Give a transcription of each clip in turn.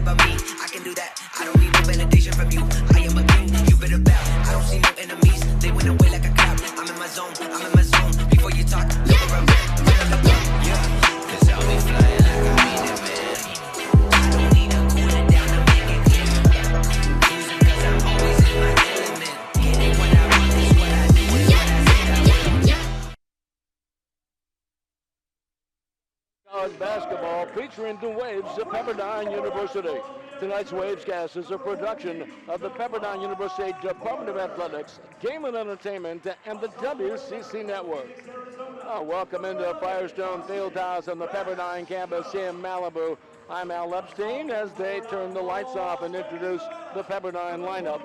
it but me. I can do that. I don't need no validation from you. I am a king, you better bow. I don't see no enemies. They went away like a cloud. I'm in my zone. I'm in my zone. Before you talk, look around. Yeah. Cause I'll be flying like I mean it, man. I don't need to cool it down to make it clear. Cruising cause I'm always in my element. Getting what I want is what I do. Is what I say I will. College basketball featuring the Waves of Pepperdine University. Tonight's Wavescast is a production of the Pepperdine University Department of Athletics, Game and Entertainment, and the WCC Network. Welcome into Firestone Fieldhouse on the Pepperdine campus in Malibu. I'm Al Epstein as they turn the lights off and introduce the Pepperdine lineup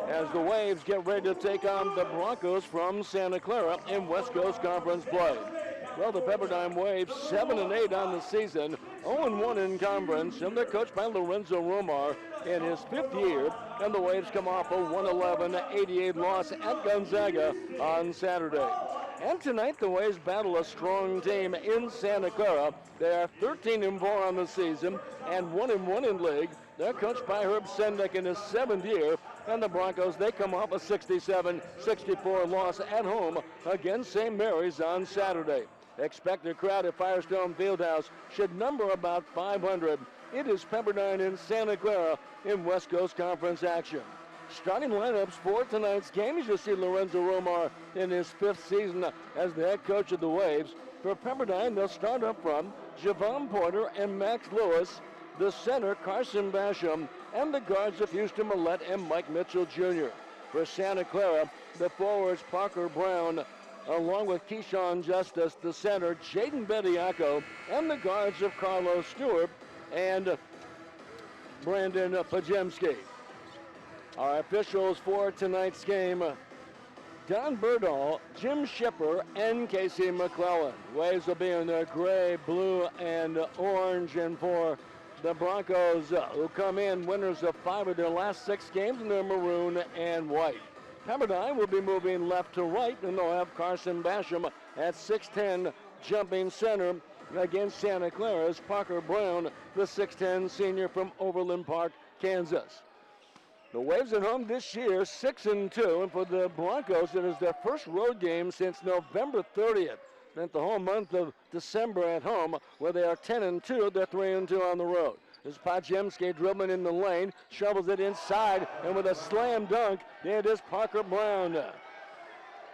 as the Waves get ready to take on the Broncos from Santa Clara in West Coast Conference play. Well, the Pepperdine Waves 7-8 on the season, 0-1 in conference, and they're coached by Lorenzo Romar in his 5th year. And the Waves come off a 111-88 loss at Gonzaga on Saturday. And tonight, the Waves battle a strong team in Santa Clara. They are 13-4 on the season and 1-1 in league. They're coached by Herb Sendek in his 7th year. And the Broncos, they come off a 67-64 loss at home against St. Mary's on Saturday. Expected crowd at Firestone Fieldhouse should number about 500. It is Pepperdine in Santa Clara in West Coast Conference action. Starting lineups for tonight's game, you'll see Lorenzo Romar in his 5th season as the head coach of the Waves. For Pepperdine, they'll start up front, Javon Porter and Max Lewis, the center, Carson Basham, and the guards of Houston Millette and Mike Mitchell Jr. For Santa Clara, the forwards Parker Brown, along with Keyshawn Justice, the center, Jaden Bediako, and the guards of Carlos Stewart and Brandon Pajemski. Our officials for tonight's game, Don Berdahl, Jim Shipper, and Casey McClellan. Waves will be in their gray, blue, and orange, and for the Broncos, who come in winners of 5 of their last 6 games, in their maroon and white. Pepperdine will be moving left to right, and they'll have Carson Basham at 6'10", jumping center against Santa Clara's Parker Brown, the 6'10" senior from Overland Park, Kansas. The Waves at home this year, 6-2, and for the Broncos, it is their first road game since November 30th. Spent the whole month of December at home, where they are 10-2. They're 3-2 on the road. This Pajemski dribbling in the lane, shovels it inside, and with a slam dunk, it is Parker Brown.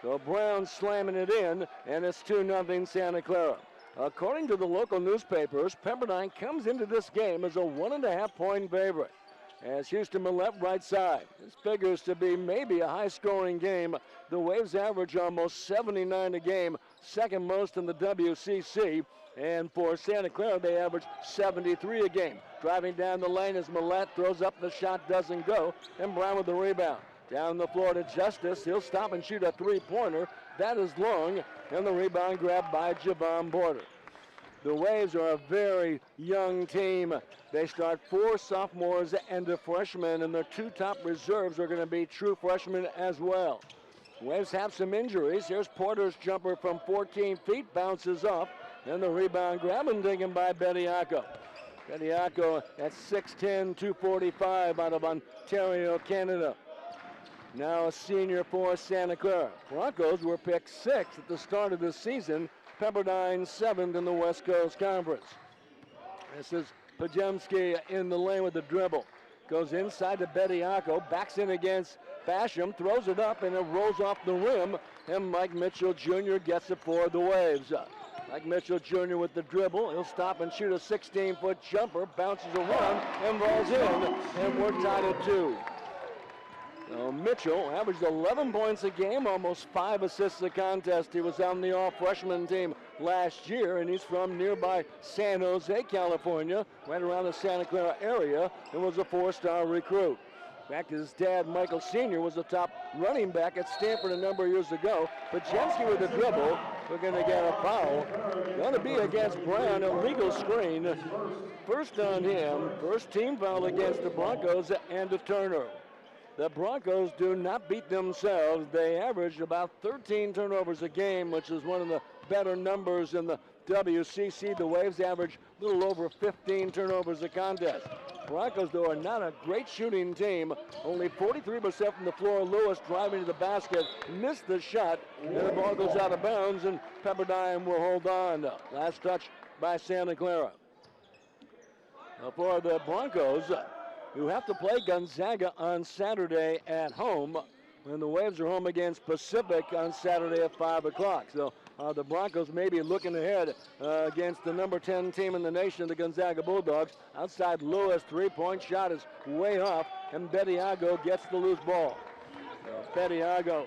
So Brown slamming it in, and it's 2-0 Santa Clara. According to the local newspapers, Pepperdine comes into this game as a 1.5-point favorite. As Houston Millette right side. This figures to be maybe a high-scoring game. The Waves average almost 79 a game, second most in the WCC. And for Santa Clara, they average 73 a game. Driving down the lane as Millette throws up the shot, doesn't go, and Brown with the rebound. Down the floor to Justice. He'll stop and shoot a three-pointer. That is long, and the rebound grabbed by Javon Porter. The Waves are a very young team. They start 4 sophomores and a freshman, and their 2 top reserves are going to be true freshmen as well. Waves have some injuries. Here's Porter's jumper from 14 feet, bounces off, and the rebound grab and taken by Bediako. Bediako at 6'10", 245 out of Ontario, Canada. Now a senior for Santa Clara. Broncos were picked 6th at the start of the season. Pepperdine 7th in the West Coast Conference. This is Pajemski in the lane with the dribble. Goes inside to Bediako, backs in against Basham, throws it up, and it rolls off the rim, and Mike Mitchell Jr. gets it for the Waves. Mike Mitchell Jr. with the dribble. He'll stop and shoot a 16-foot jumper, bounces around, and rolls in, and we're tied at 2. Mitchell averaged 11 points a game, almost 5 assists a contest. He was on the all-freshman team last year, and he's from nearby San Jose, California, right around the Santa Clara area, and was a 4-star recruit. In fact, his dad, Michael Sr., was the top running back at Stanford a number of years ago. But Pajemski with the dribble. We're going to get a foul. Going to be against Brown, a legal screen. First on him, first team foul against the Broncos, and a turner. The Broncos do not beat themselves. They average about 13 turnovers a game, which is one of the better numbers in the WCC. The Waves average a little over 15 turnovers a contest. Broncos, though, are not a great shooting team. Only 43% from the floor. Lewis driving to the basket, missed the shot, and the ball goes out of bounds, and Pepperdine will hold on. Last touch by Santa Clara. Now for the Broncos, who have to play Gonzaga on Saturday at home, and the Waves are home against Pacific on Saturday at 5 o'clock. So the Broncos may be looking ahead against the number 10 team in the nation, the Gonzaga Bulldogs. Outside Lewis, three-point shot is way off, and Bediago gets the loose ball. Bediago,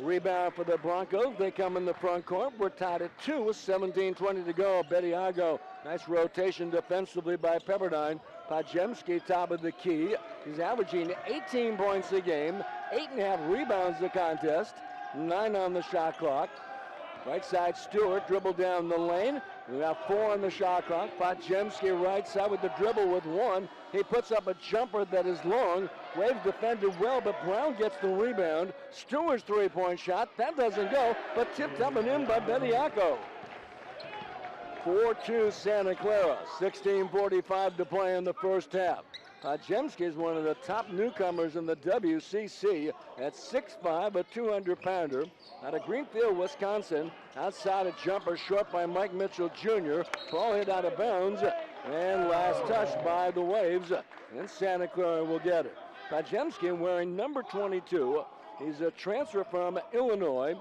rebound for the Broncos. They come in the front court. We're tied at 2 with 17:20 to go. Bediago, nice rotation defensively by Pepperdine. Pajemski, top of the key. He's averaging 18 points a game, 8.5 rebounds a contest, 9 on the shot clock. Right side, Stewart, dribble down the lane. We have 4 on the shot clock. Pajemski right side with the dribble with 1. He puts up a jumper that is long. Waves defended well, but Brown gets the rebound. Stewart's three-point shot, that doesn't go, but tipped up and in by Bediaco. 4-2 Santa Clara, 16:45 to play in the first half. Pajemski is one of the top newcomers in the WCC at 6'5", a 200-pounder. Out of Greenfield, Wisconsin. Outside a jumper short by Mike Mitchell Jr. Ball hit out of bounds, and last touch by the Waves, and Santa Clara will get it. Pajemski wearing number 22. He's a transfer from Illinois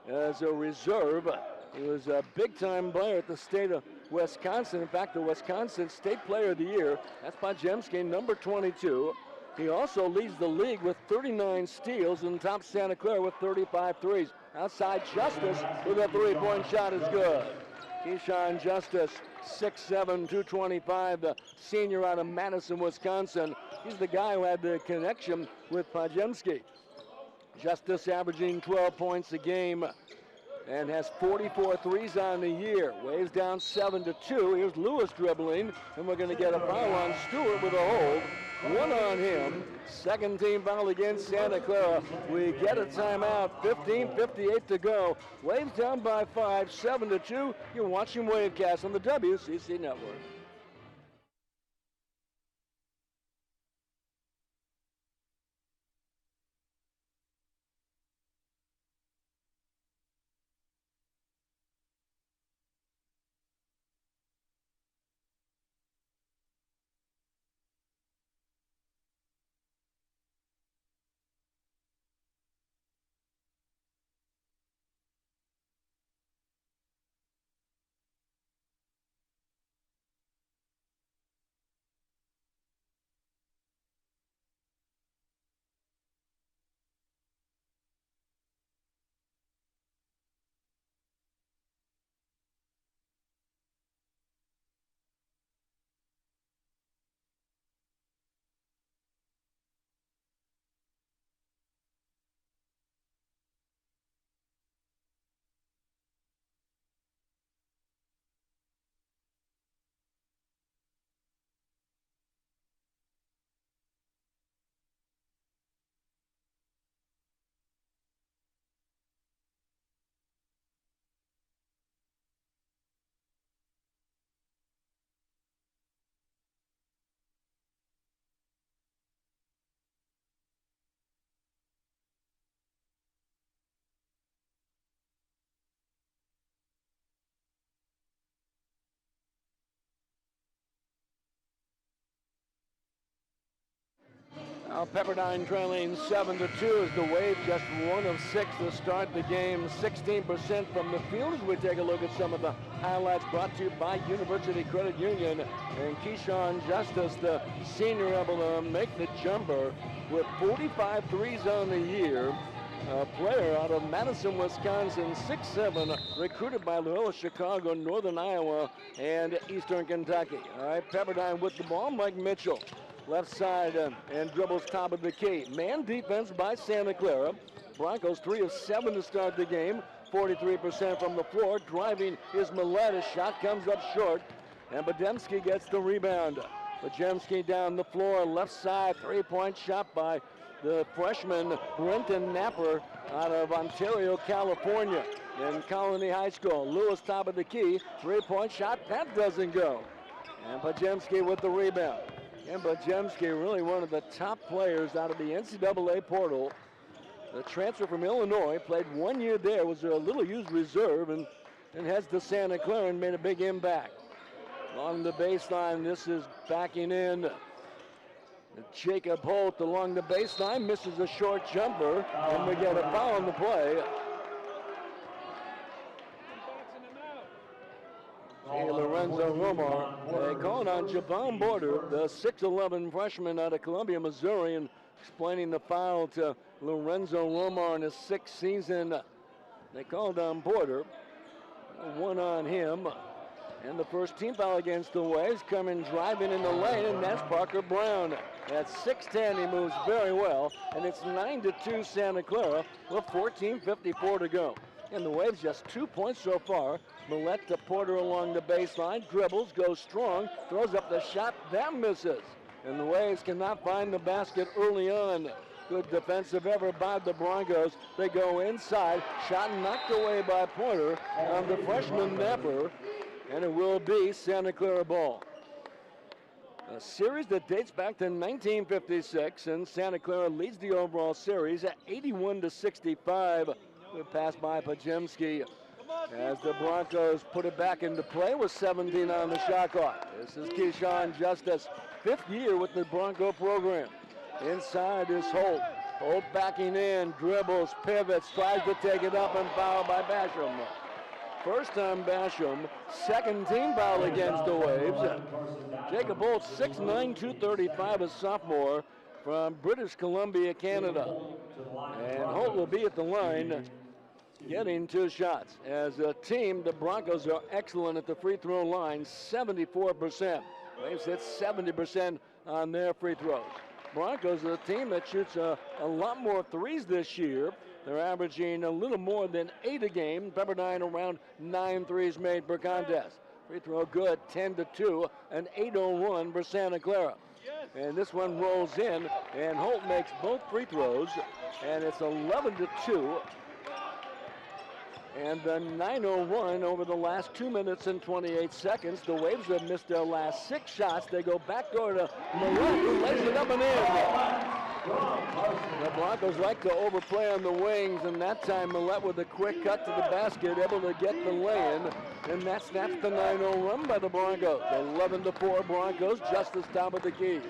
as a reserve. He was a big-time player at the state of Wisconsin. In fact, the Wisconsin State Player of the Year. That's Pajemski, number 22. He also leads the league with 39 steals and tops Santa Clara with 35 threes. Outside Justice with a three-point shot is good. Keyshawn Justice, 6'7", 225, the senior out of Madison, Wisconsin. He's the guy who had the connection with Pajemski. Justice averaging 12 points a game and has 44 threes on the year. Waves down 7-2. Here's Lewis dribbling, and we're going to get a foul on Stewart with a hold. 1 on him. Second team foul against Santa Clara. We get a timeout. 15:58 to go. Waves down by 5, 7-2. You're watching Wavecast on the WCC Network. Now Pepperdine trailing 7-2 as the Wave just 1 of 6 to start the game. 16% from the field as we take a look at some of the highlights brought to you by University Credit Union. And Keyshawn Justice, the senior, able to make the jumper with 45 threes on the year. A player out of Madison, Wisconsin, 6'7", recruited by Loyola Chicago, Northern Iowa, and Eastern Kentucky. All right, Pepperdine with the ball. Mike Mitchell, left side, and dribbles top of the key. Man defense by Santa Clara. Broncos 3 of 7 to start the game. 43% from the floor. Driving is Millett. His shot comes up short, and Bademski gets the rebound. Bademski down the floor, left side, three-point shot by the freshman Brenton Napper out of Ontario, California, in Colony High School. Lewis top of the key, three-point shot, that doesn't go. And Pajemski with the rebound. And Pajemski really one of the top players out of the NCAA portal. The transfer from Illinois, played 1 year there, was a little used reserve, and heads to Santa Clara and made a big impact. Along the baseline, this is backing in. Jacob Holt along the baseline, misses a short jumper, and we get a foul on the play. Lorenzo Romar, they called on Javon Border, the 6'11 freshman out of Columbia, Missouri, and explaining the foul to Lorenzo Romar in his sixth season. They called on Border, one on him. And the first team foul against the Waves, coming driving in the lane, and that's Parker Brown. At 6'10", he moves very well, and it's 9-2 Santa Clara with 14:54 to go. And the Waves just 2 points so far. Millette to Porter along the baseline, dribbles, goes strong, throws up the shot, that misses. And the Waves cannot find the basket early on. Good defensive effort by the Broncos. They go inside, shot knocked away by Porter on the freshman Napper. And it will be Santa Clara ball. A series that dates back to 1956, and Santa Clara leads the overall series at 81-65. Good pass by Pajemski as the Broncos put it back into play with 17 on the shot clock. This is Keyshawn Justice, 5th year with the Bronco program. Inside is Holt. Holt backing in, dribbles, pivots, tries to take it up, and fouled by Basham. First time Basham, second team foul against the Waves. Jacob Holt, 6'9", 235, a sophomore from British Columbia, Canada. And Holt will be at the line, getting 2 shots. As a team, the Broncos are excellent at the free throw line, 74%. Waves hit 70% on their free throws. Broncos are a team that shoots a lot more threes this year. They're averaging a little more than 8 a game. Pepperdine around 9 threes made per contest. Free throw good, 10-2, an 8-0 for Santa Clara. And this one rolls in, and Holt makes both free throws, and it's 11-2. And the 9-0 over the last 2 minutes and 28 seconds. The Waves have missed their last 6 shots. They go backdoor to Millette, who lays it up and in. The Broncos like to overplay on the wings, and that time Millette with a quick cut to the basket, able to get the lay-in, and that snaps the 9-0 run by the Broncos. 11-4 Broncos, Justice top of the key.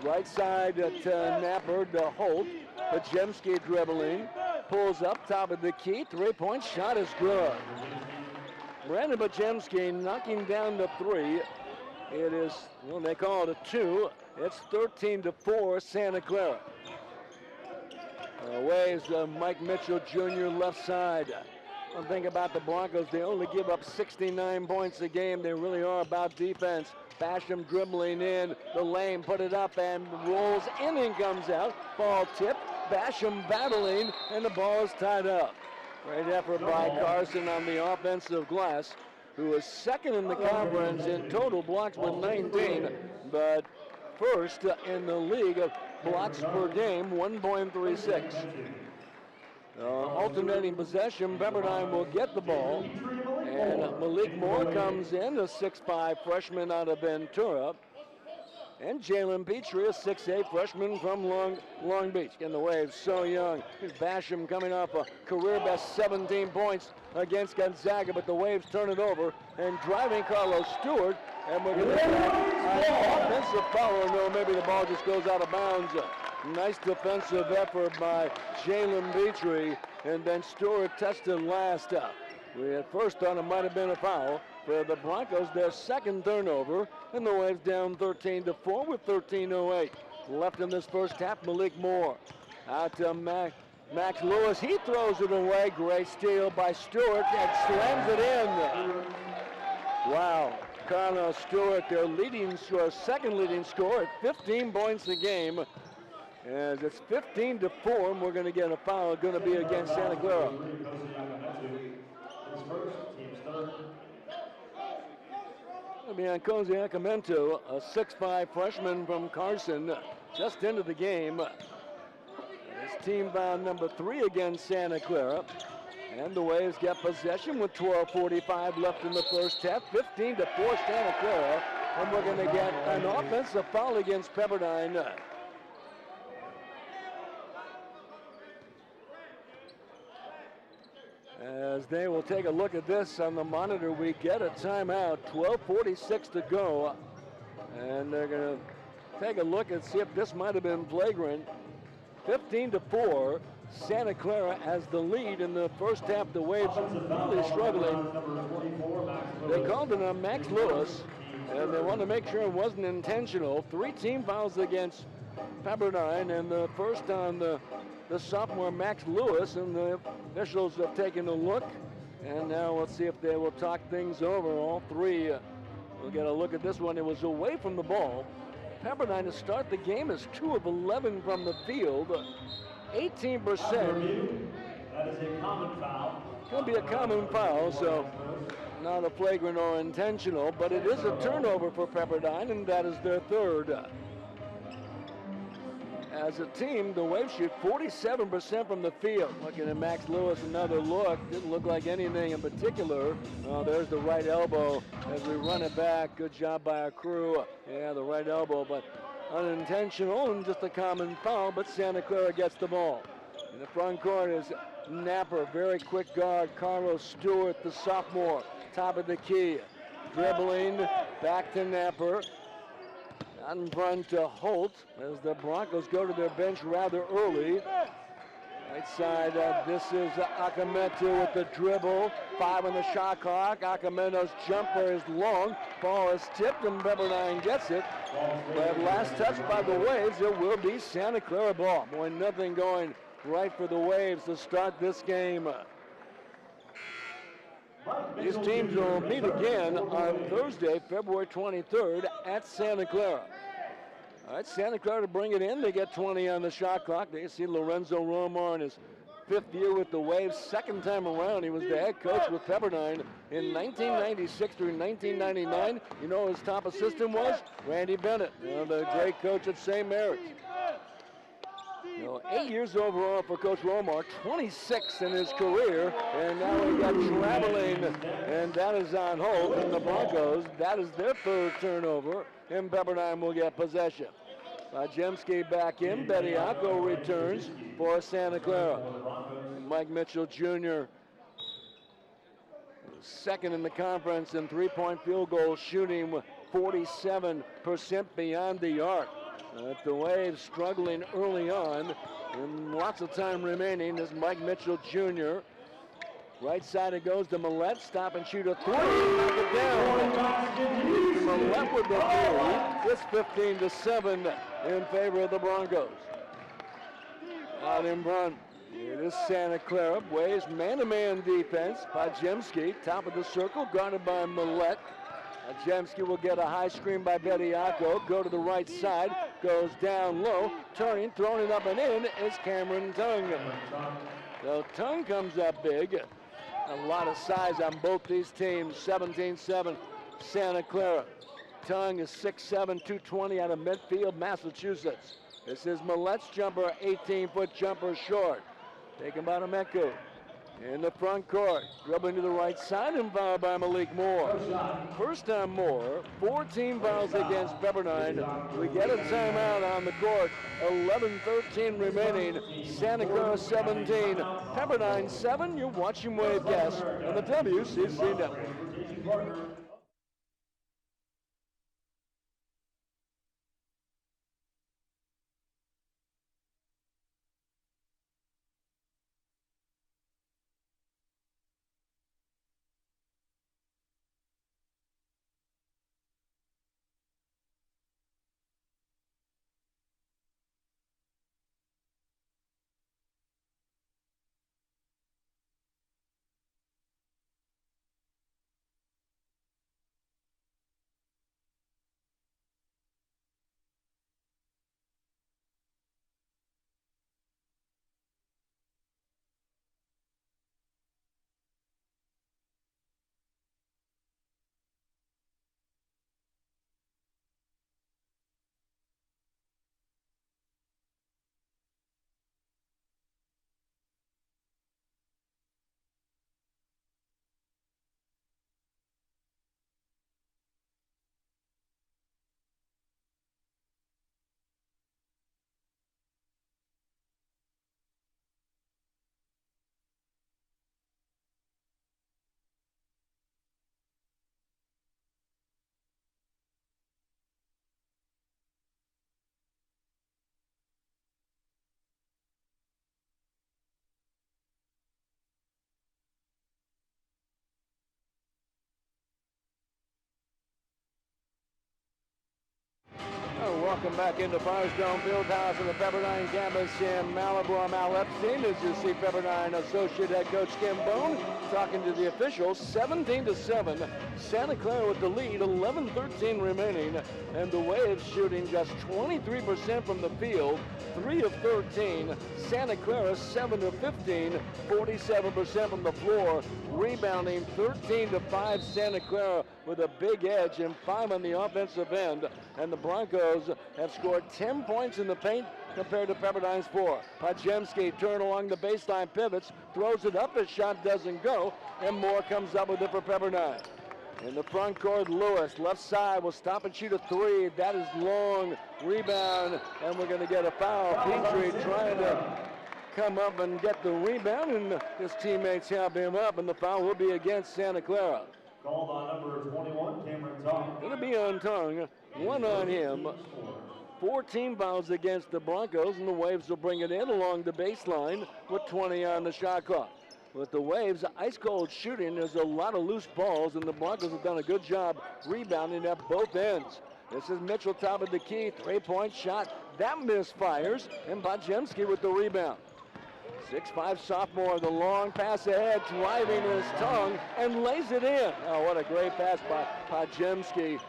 Right side to Napper to Holt. Pajemski dribbling, pulls up top of the key, three-point shot is good. Brandon Pajemski knocking down the 3. It is, well, they call it a 2. It's 13-4 Santa Clara. Waves Mike Mitchell Jr. left side. One thing about the Broncos, they only give up 69 points a game. They really are about defense. Basham dribbling in the lane, put it up and rolls in and comes out. Ball tipped, Basham battling, and the ball is tied up. Great effort by Carson on the offensive glass, who is second in the conference in total blocks with 19, but first in the league of blocks per game, 1.36. Alternating possession, Pepperdine will get the ball, and Malik Moore comes in, a 6'5 freshman out of Ventura, and Jalen Petrie, a 6'8 freshman from Long Beach. And the Waves so young. Here's Basham coming off a career best 17 points against Gonzaga, but the Waves turn it over, and driving Carlos Stewart, and we're going to have an offensive foul, or no, maybe the ball just goes out of bounds. Nice defensive effort by Jalen Petrie, and then Stewart tested last. We at first thought it might have been a foul for the Broncos, their second turnover, and the Waves down 13-4 with 13:08 left in this first half. Malik Moore out to Max Lewis. He throws it away. Great steal by Stewart and slams it in. Wow. Carlos Stewart, their second leading scorer at 15 points a game. As it's 15-4, and we're going to get a foul, going to be against Santa Clara. It'll be on Cozy Acamento, a 6'5 freshman from Carson, just into the game. team foul number 3 against Santa Clara. And the Waves get possession with 12:45 left in the first half. 15-4 Santa Clara. And we're going to get an offensive foul against Pepperdine. As they will take a look at this on the monitor, we get a timeout, 12:46 to go. And they're going to take a look and see if this might have been flagrant. 15-4, Santa Clara has the lead in the first half. The Waves really struggling. They called it on Max Lewis, and they want to make sure it wasn't intentional. 3 team fouls against Pepperdine, and the first on the sophomore Max Lewis, and the officials have taken a look, and now let's see if they will talk things over. All 3 will get a look at this one. It was away from the ball. Pepperdine to start the game is 2 of 11 from the field, 18%. That is a common foul. Going to be a common foul, so not a flagrant or intentional, but it is a turnover for Pepperdine, and that is their 3rd. As a team, the Waves shoot 47% from the field. Looking at Max Lewis, another look. Didn't look like anything in particular. Oh, there's the right elbow as we run it back. Good job by our crew. Yeah, the right elbow, but unintentional and just a common foul, but Santa Clara gets the ball. In the front court is Napper, very quick guard. Carlos Stewart, the sophomore, top of the key. Dribbling, back to Napper. Out in front to Holt as the Broncos go to their bench rather early. Right side, this is Akametu with the dribble. 5 on the shot clock. Akametu's jumper is long. Ball is tipped and Pepperdine gets it. But last touch by the Waves, it will be Santa Clara ball. Boy, nothing going right for the Waves to start this game. These teams will meet again on Thursday, February 23rd at Santa Clara. All right, Santa Clara to bring it in. They get 20 on the shot clock. They see Lorenzo Romar in his 5th year with the Waves. 2nd time around, he was the head coach with Pepperdine in 1996 through 1999. You know his top assistant was? Randy Bennett, the great coach at St. Mary's. 8 years overall for Coach Romar, 26 in his career, and now we got traveling, and that is on hold. And the Broncos, that is their 3rd turnover, and Pepperdine will get possession. Bajemski back in, Bediako returns for Santa Clara. Mike Mitchell Jr., 2nd in the conference in 3-point field goal shooting, 47% beyond the arc. The Waves struggling early on, and lots of time remaining. This is Mike Mitchell Jr. Right side it goes to Millette. Stop and shoot a 3. Knock it down. Millette with the 3. It's 15-7 in favor of the Broncos. Out in front, it is Santa Clara. Waves man-to-man defense. Bajemski, top of the circle, guarded by Millette. Bajemski will get a high screen by Bediako. Go to the right side. Goes down low. Turning, throwing it up and in is Cameron Tung. So Tung comes up big. A lot of size on both these teams. 17-7 Santa Clara. Tung is 6'7", 220 out of Medfield, Massachusetts. This is Millette's jumper, 18-foot jumper short. Taken by Nameku. In the front court, dribbling to the right side and fouled by Malik Moore. First time Moore, 4 team fouls against Pepperdine. We get a timeout on the court. 11:13 remaining. Santa Clara 17, Pepperdine 7. You're watching Wavecast on the WCC Network. Welcome back into Firestone Fieldhouse in the Pepperdine campus in Malibu. I'm Al Epstein, as you see Pepperdine Associate Head Coach Kim Bone talking to the officials. 17-7, Santa Clara with the lead, 11:13 remaining, and the Waves shooting just 23% from the field, 3 of 13. Santa Clara 7 of 15, 47% from the floor, rebounding 13-5. Santa Clara with a big edge and 5 on the offensive end, and the Broncos have scored 10 points in the paint compared to Pepperdine's 4. Pajemski turn along the baseline, pivots, throws it up, his shot doesn't go, and Moore comes up with it for Pepperdine. In the front court, Lewis, left side, will stop and shoot a 3. That is long, rebound, and we're going to get a foul. Petrie trying to come up and get the rebound, and his teammates help him up, and the foul will be against Santa Clara. Called on number 21, Cameron Tong. Going to be on Tong, 1 on him. 14 fouls against the Broncos, and the Waves will bring it in along the baseline with 20 on the shot clock. With the Waves ice cold shooting, there's a lot of loose balls, and the Broncos have done a good job rebounding at both ends. This is Mitchell, top of the key, 3-point shot. That misfires, and Pajemski with the rebound. 6'5" sophomore, the long pass ahead, driving his tongue, and lays it in. Oh, what a great pass by Pajemski.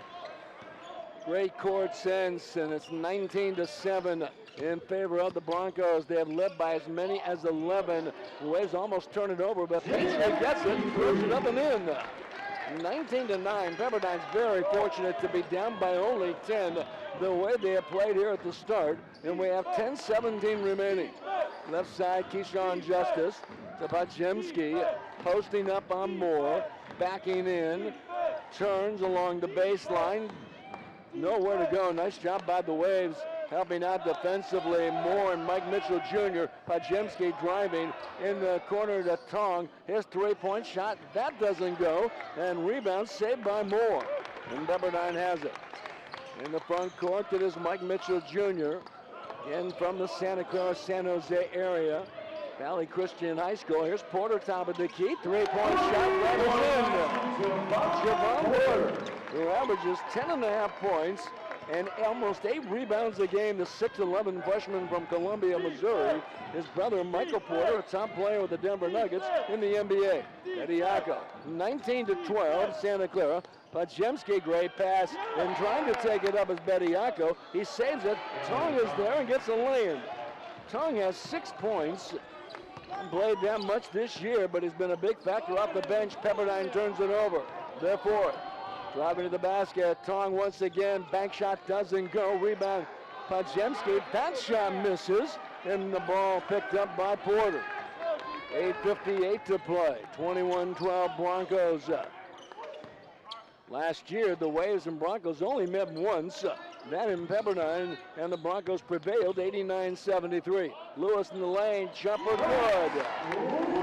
Great court sense, and it's 19-7 in favor of the Broncos. They have led by as many as 11. The Waves almost turn it over, but Petrie gets it, throws it up and in. 19-9. Pepperdine's very fortunate to be down by only 10 the way they have played here at the start, and we have 10-17 remaining. Left side, Keyshawn Justice to Pajemski, posting up on Moore, backing in, turns along the baseline. Nowhere to go. Nice job by the Waves, helping out defensively. Moore and Mike Mitchell Jr. Pajemski driving in the corner to Tong. His 3-point shot, that doesn't go, and rebound saved by Moore. And Pepperdine has it. In the front court, it is Mike Mitchell Jr. in from the Santa Clara, San Jose area. Valley Christian High School. Here's Porter, top of the key. 3-point shot, that is in. Javon Porter, who averages 10.5 points and almost 8 rebounds a game. The 6'11" freshman from Columbia, Missouri. His brother, Michael Porter, a top player with the Denver Nuggets in the NBA. Bediako, 19-12, Santa Clara. Pajemski, great pass, and trying to take it up is Bediako. He saves it. Tong is there and gets a lay-in. Tong has 6 points. Hasn't played that much this year, but he's been a big factor off the bench. Pepperdine turns it over. Therefore, driving to the basket. Tong once again. Bank shot doesn't go. Rebound. Pajemski. That shot misses, and the ball picked up by Porter. 8:58 to play. 21-12 Broncos. Last year, the Waves and Broncos only met once. That in Pepperdine, and the Broncos prevailed 89-73. Lewis in the lane, jumper good.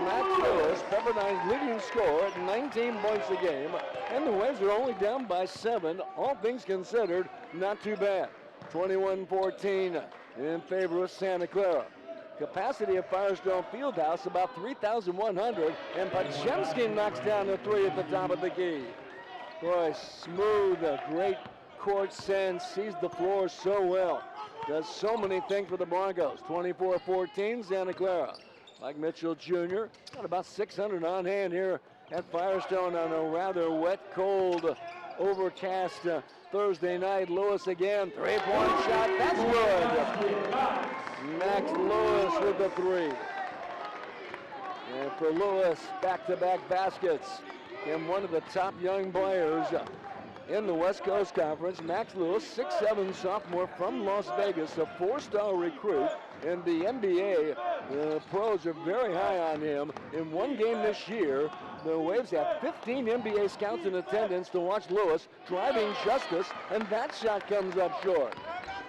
Matt Lewis, Pepperdine's leading scorer at 19 points a game, and the Waves are only down by 7. All things considered, not too bad. 21-14 in favor of Santa Clara. Capacity of Firestone Fieldhouse about 3,100, and Pajemski knocks down the 3 at the top of the key. Boy, smooth, a great court sense, sees the floor so well. Does so many things for the Broncos. 24-14, Santa Clara. Mike Mitchell Jr. got about 600 on hand here at Firestone on a rather wet, cold, overcast Thursday night. Lewis again, 3-point shot, that's good. Max Lewis with the 3. And for Lewis, back-to-back baskets. And one of the top young players in the West Coast Conference, Max Lewis, 6'7" sophomore from Las Vegas, a 4-star recruit in the NBA. The pros are very high on him. In one game this year, the Waves have 15 NBA scouts in attendance to watch Lewis driving Justice, and that shot comes up short.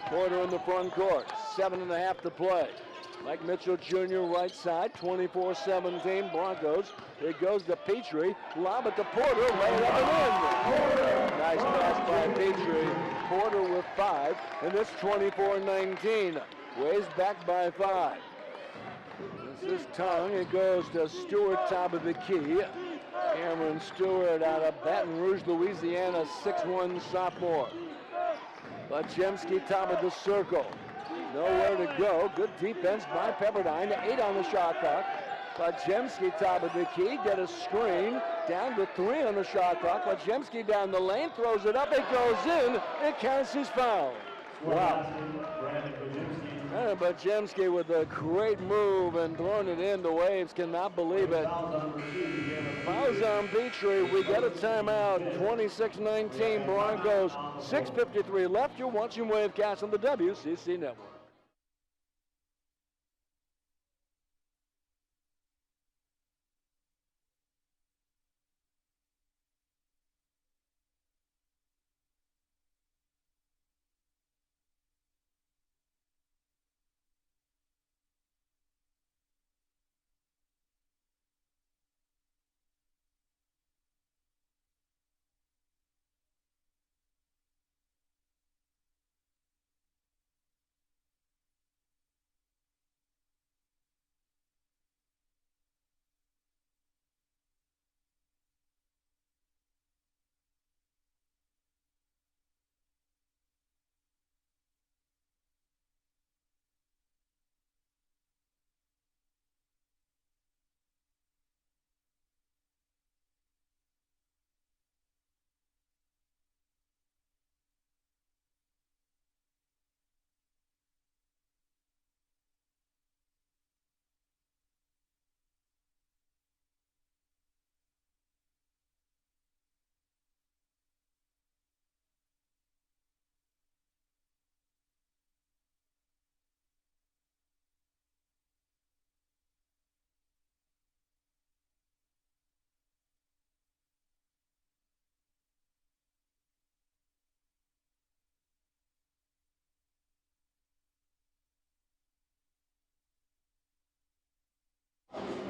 Porter in the front court, 7.5 to play. Mike Mitchell Jr. right side, 24-17 Broncos. It goes to Petrie, lob it to Porter, lay it up and in. Nice pass by Petrie. Porter with 5, and it's 24-19. Waves back by 5. This is Tong. It goes to Stewart, top of the key. Cameron Stewart out of Baton Rouge, Louisiana, 6'1" sophomore. Bajemski top of the circle. Nowhere to go. Good defense by Pepperdine. 8 on the shot clock. Bajemski top of the key. Get a screen. Down to 3 on the shot clock. Bajemski down the lane. Throws it up. It goes in. It counts his foul. Wow. And Bajemski with a great move and throwing it in. The Waves cannot believe it. Fouls on Petrie. We get a timeout. 26-19 Broncos. 6:53 left. You're watching Wavecast on the WCC Network.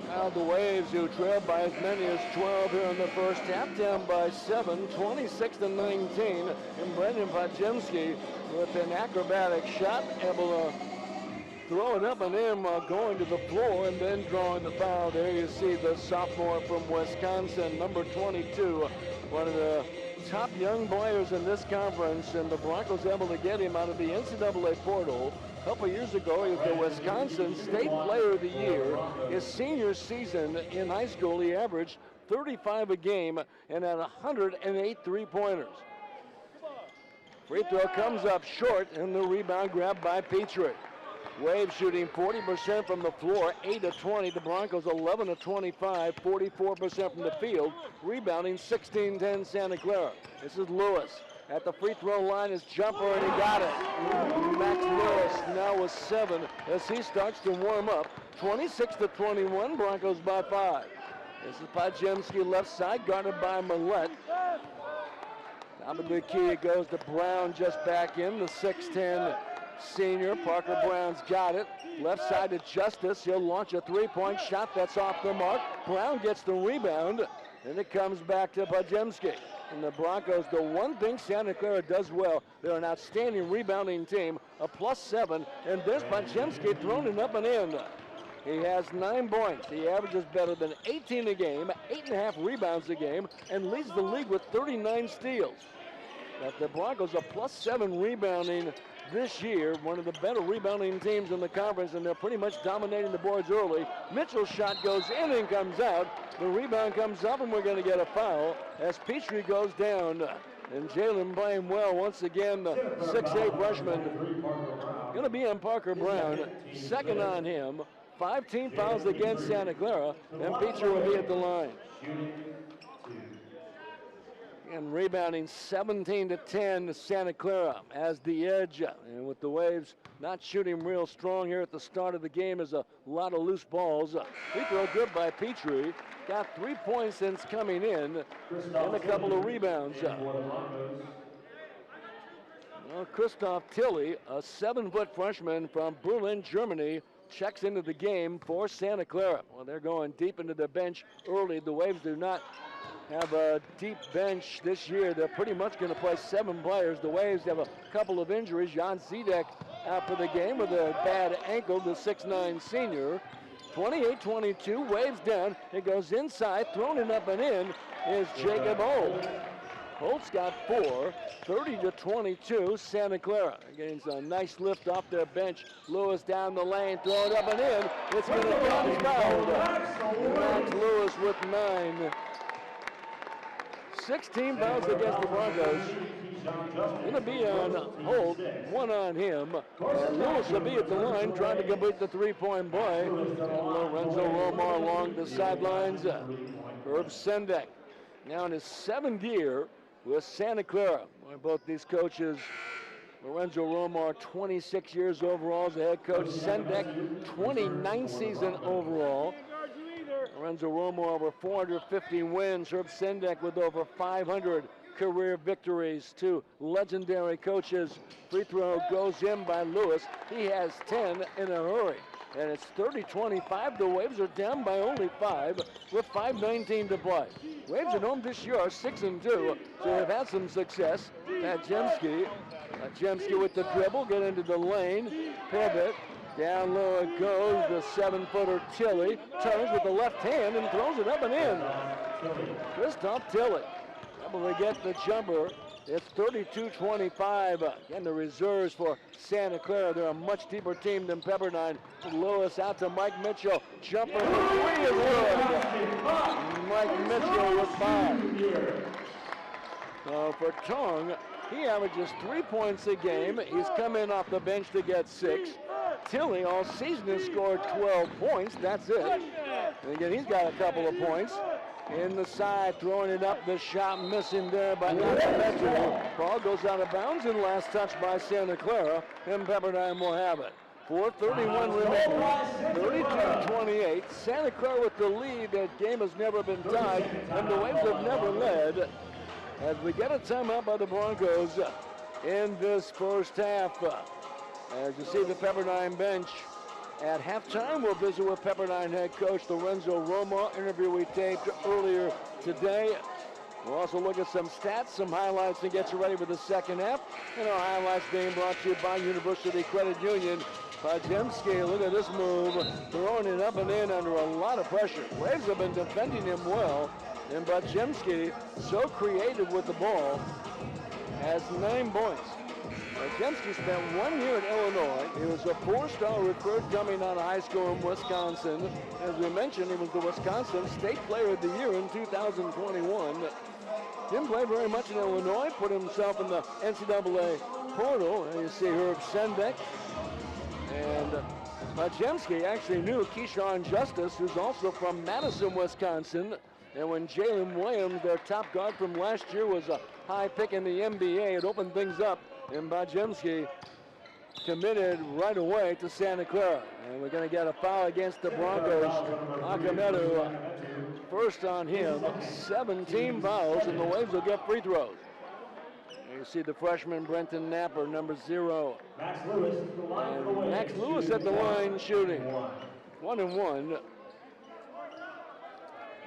Now the Waves, who trailed by as many as 12 here in the first half, down by 7, 26-19. And Brendan Bajemski with an acrobatic shot, able to throw it up and in, going to the floor and then drawing the foul. There you see the sophomore from Wisconsin, number 22, one of the top young players in this conference, and the Broncos able to get him out of the NCAA portal. A couple years ago, he was the Wisconsin State Player of the Year. His senior season in high school, he averaged 35 a game and had 108 three-pointers. Free throw comes up short, and the rebound grabbed by Petrie. Waves shooting 40% from the floor, 8 of 20. The Broncos 11 of 25, 44% from the field. Rebounding 16-10 Santa Clara. This is Lewis. At the free throw line, his jumper, and he got it. Max Lewis now with 7 as he starts to warm up. 26-21, Broncos by 5. This is Bajemski left side, guarded by Millette. Top of the key, it goes to Brown just back in, the 6'10 senior. Parker Brown's got it. Left side to Justice. He'll launch a three-point shot that's off the mark. Brown gets the rebound, and it comes back to Bajemski. And the Broncos, the one thing Santa Clara does well, they're an outstanding rebounding team, a +7, and there's Bajemski throwing it up and in. He has 9 points. He averages better than 18 a game, 8.5 rebounds a game, and leads the league with 39 steals. But the Broncos are +7 rebounding this year, one of the better rebounding teams in the conference, and they're pretty much dominating the boards early. Mitchell's shot goes in and comes out. The rebound comes up, and we're going to get a foul as Petrie goes down. And Jalen playing well once again, the 6'8 freshman. Going to be on Parker Brown, second on him. 5 team fouls against Santa Clara, and Petrie will be at the line. And rebounding 17-10 Santa Clara as the edge. And with the Waves not shooting real strong here at the start of the game, there's a lot of loose balls. Free throw good by Petrie. Got 3 points since coming in and a couple of rebounds. Well, Christoph Tilley, a 7-foot freshman from Berlin, Germany, checks into the game for Santa Clara. Well, they're going deep into the bench early. The Waves do not have a deep bench this year. They're pretty much going to play 7 players. The Waves have a couple of injuries. Jan Zidek out for the game with a bad ankle, the 6'9 senior. 28-22, Waves down. It goes inside, thrown it up and in is Jacob Old. Holt's got 4, 30-22, Santa Clara. Getting a nice lift off their bench. Lewis down the lane, throw it up and in. It's going to come fouled. Max Lewis with 9. 16 fouls against the Broncos. Going to be on Holt, 1 on him. And Lewis will be at the line trying to complete the three-point play. And Lorenzo Romar along the sidelines. Herb Sendek now in his 7th year with Santa Clara. Both these coaches, Lorenzo Romar, 26 years overall as a head coach. Sendek, 29th season overall. Lorenzo Romar over 450 wins. Herb Sendek with over 500 career victories. 2 legendary coaches. Free throw goes in by Lewis. He has 10 in a hurry. And it's 30-25. The Waves are down by only 5 with 5:19 to play. Waves at home this year are 6-2, so they've had some success. Jemski with the dribble, get into the lane, pivot. Down low it goes, the 7-footer Tilley turns with the left hand and throws it up and in. Christoph Tilley able to get the jumper. It's 32-25. Again, the reserves for Santa Clara. They're a much deeper team than Pepperdine. Lewis out to Mike Mitchell. Jumper for 3 is good. Mike Mitchell with 5. For Tong, he averages 3 points a game. He's come in off the bench to get 6. Tilley all season has scored 12 points. That's it. And again, he's got a couple of points. In the side, throwing it up, the shot missing there by Metro. Ball goes out of bounds and last touch by Santa Clara, and Pepperdine will have it. 4:31 remaining, 32-28. Santa Clara with the lead. That game has never been tied, and the Waves have never led. As we get a timeout by the Broncos in this first half. As you see the Pepperdine bench. At halftime, we'll visit with Pepperdine head coach Lorenzo Romar. Interview we taped earlier today. We'll also look at some stats, some highlights to get you ready for the second half. And our highlights being brought to you by University Credit Union. Jemski, look at this move, throwing it up and in under a lot of pressure. Waves have been defending him well. And Jemski, so creative with the ball, has 9 points. Jemski spent 1 year in Illinois. He was a 4-star recruit coming out of high school in Wisconsin. As we mentioned, he was the Wisconsin State Player of the Year in 2021. Didn't play very much in Illinois, put himself in the NCAA portal. And you see Herb Sendek. And Jemski actually knew Keyshawn Justice, who's also from Madison, Wisconsin. And when Jalen Williams, their top guard from last year, was a high pick in the NBA, it opened things up. And Jemski committed right away to Santa Clara. And we're going to get a foul against the Broncos. Akamedu, first on him, 17 fouls, and the Waves will get free throws. And you see the freshman Brenton Napper, number 0. Max Lewis is the line for the Waves. Max Lewis at the line shooting. 1-1.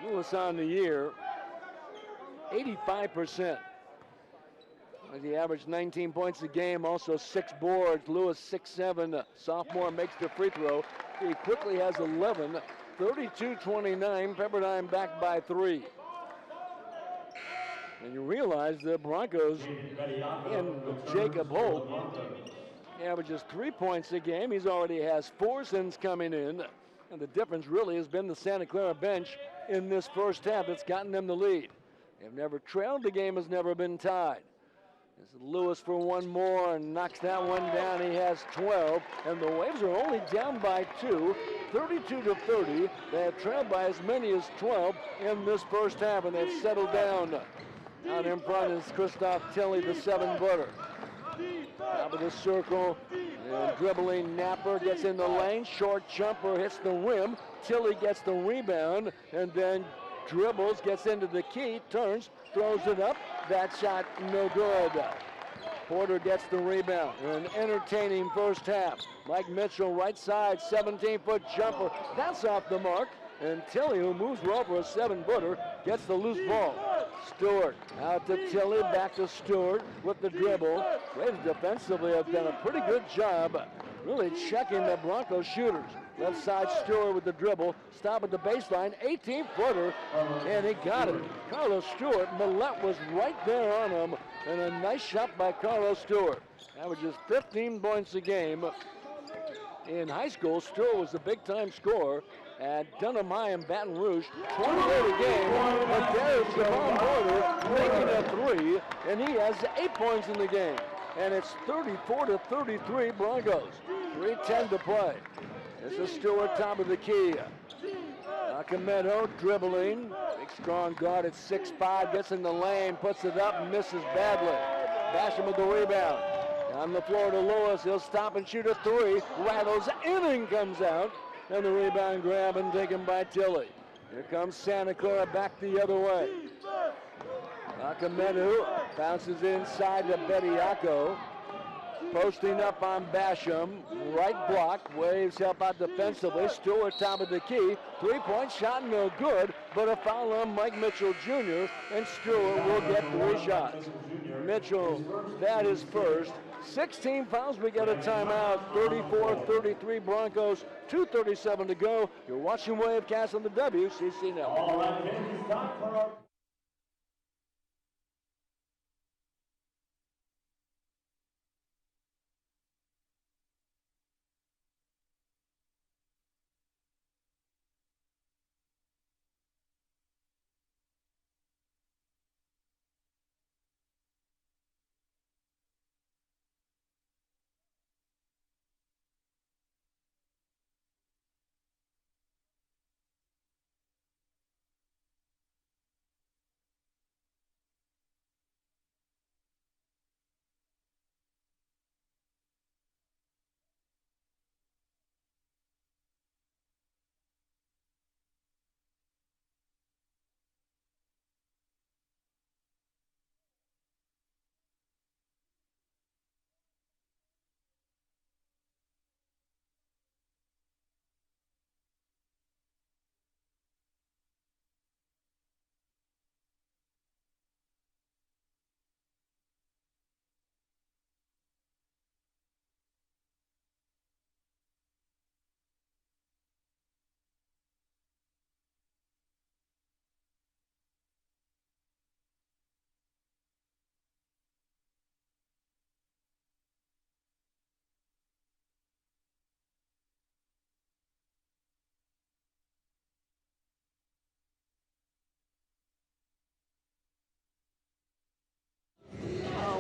Lewis on the year, 85%. He averaged 19 points a game, also 6 boards. Lewis 6'7", sophomore, makes the free throw. He quickly has 11, 32-29, Pepperdine back by 3. And you realize the Broncos and Jacob Holt, he averages 3 points a game. He's already has 4 since coming in. And the difference really has been the Santa Clara bench in this first half that's gotten them the lead. They've never trailed, the game has never been tied. This is Lewis for one more and knocks that one down. He has 12, and the Waves are only down by 2, 32-30. They have trailed by as many as 12 in this first half, and they've settled down. Out in front is Christoph Tilley, the 7-footer. Top of the circle, and dribbling Napper gets in the lane. Short jumper hits the rim. Tilley gets the rebound, and then dribbles, gets into the key, turns, throws it up. That shot no good. Porter gets the rebound. An entertaining first half. Mike Mitchell, right side, 17-foot jumper. That's off the mark. And Tilley, who moves well for a 7-footer, gets the loose ball. Stewart out to Tilley, back to Stewart with the dribble. Waves defensively have done a pretty good job really checking the Broncos shooters. Left side Stewart with the dribble. Stop at the baseline. 18-footer, and he got it. Carlos Stewart, Millette was right there on him, and a nice shot by Carlos Stewart. Averages 15 points a game. In high school, Stewart was the big-time scorer at Dunamai and Baton Rouge. 28 a game, but there's Javon Porter making a three, and he has 8 points in the game. And it's 34-33 Broncos. 3:10 to play. This is Stewart, top of the key. Nakamedo dribbling. Big strong guard at 6'5", gets in the lane, puts it up, and misses badly. Basham with the rebound. On the floor to Lewis. He'll stop and shoot a three. Rattles in and comes out. And the rebound grab and taken by Tilley. Here comes Santa Clara back the other way. Nakamedo bounces inside to Bediako. Posting up on Basham. Right block. Waves help out defensively. Stewart top of the key. 3-point shot, no good. But a foul on Mike Mitchell Jr. And Stewart will get 3 shots. Mitchell, that is first. 16 fouls, we get a timeout. 34-33 Broncos, 2:37 to go. You're watching Wavecast on the WCC Network.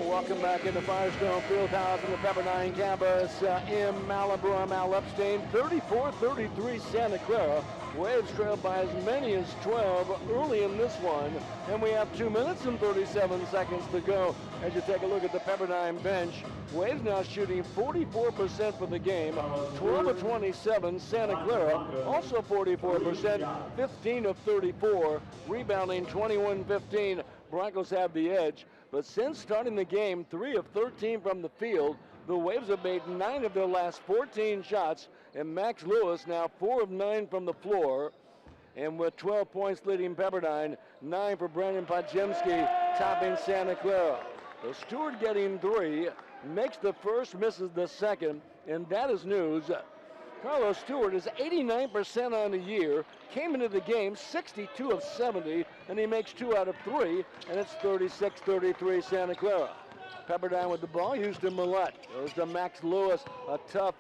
Welcome back into Firestone Fieldhouse in the Pepperdine campus in Malibu. Al Epstein, 34-33 Santa Clara. Waves trailed by as many as 12 early in this one. And we have 2 minutes and 37 seconds to go as you take a look at the Pepperdine bench. Waves now shooting 44% for the game, 12 of 27. Santa Clara also 44%, 15 of 34. Rebounding 21-15. Broncos have the edge. But since starting the game, 3 of 13 from the field. The Waves have made 9 of their last 14 shots, and Max Lewis now 4 of 9 from the floor. And with 12 points leading Pepperdine, 9 for Brandon Podziemski, topping Santa Clara. So Stewart getting 3, makes the first, misses the second, and that is news. Carlos Stewart is 89% on the year, came into the game 62 of 70, and he makes 2 out of 3, and it's 36-33 Santa Clara. Pepperdine with the ball, Houston Millette. Goes to Max Lewis, a tough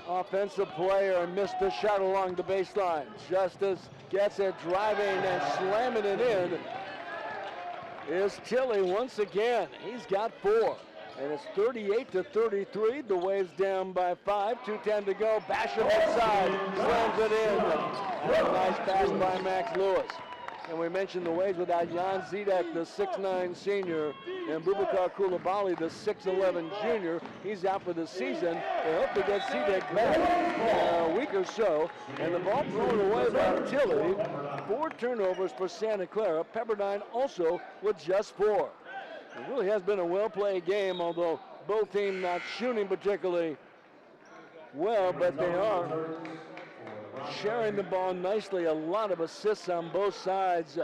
offensive player, and missed the shot along the baseline. Justice gets it, driving and slamming it in is Tilley once again. He's got 4. And it's 38-33. The Waves down by 5. 2:10 to go. Basham inside. Slams it in. And a nice pass by Max Lewis. And we mentioned the Waves without Jan Zidek, the 6'9 senior, and Boubacar Koulibaly, the 6'11 junior. He's out for the season. They hope to get Zidek back in a week or so. And the ball thrown away by Tilley. 4 turnovers for Santa Clara. Pepperdine also with just 4. It really has been a well-played game, although both teams not shooting particularly well, but they are sharing the ball nicely. A lot of assists on both sides.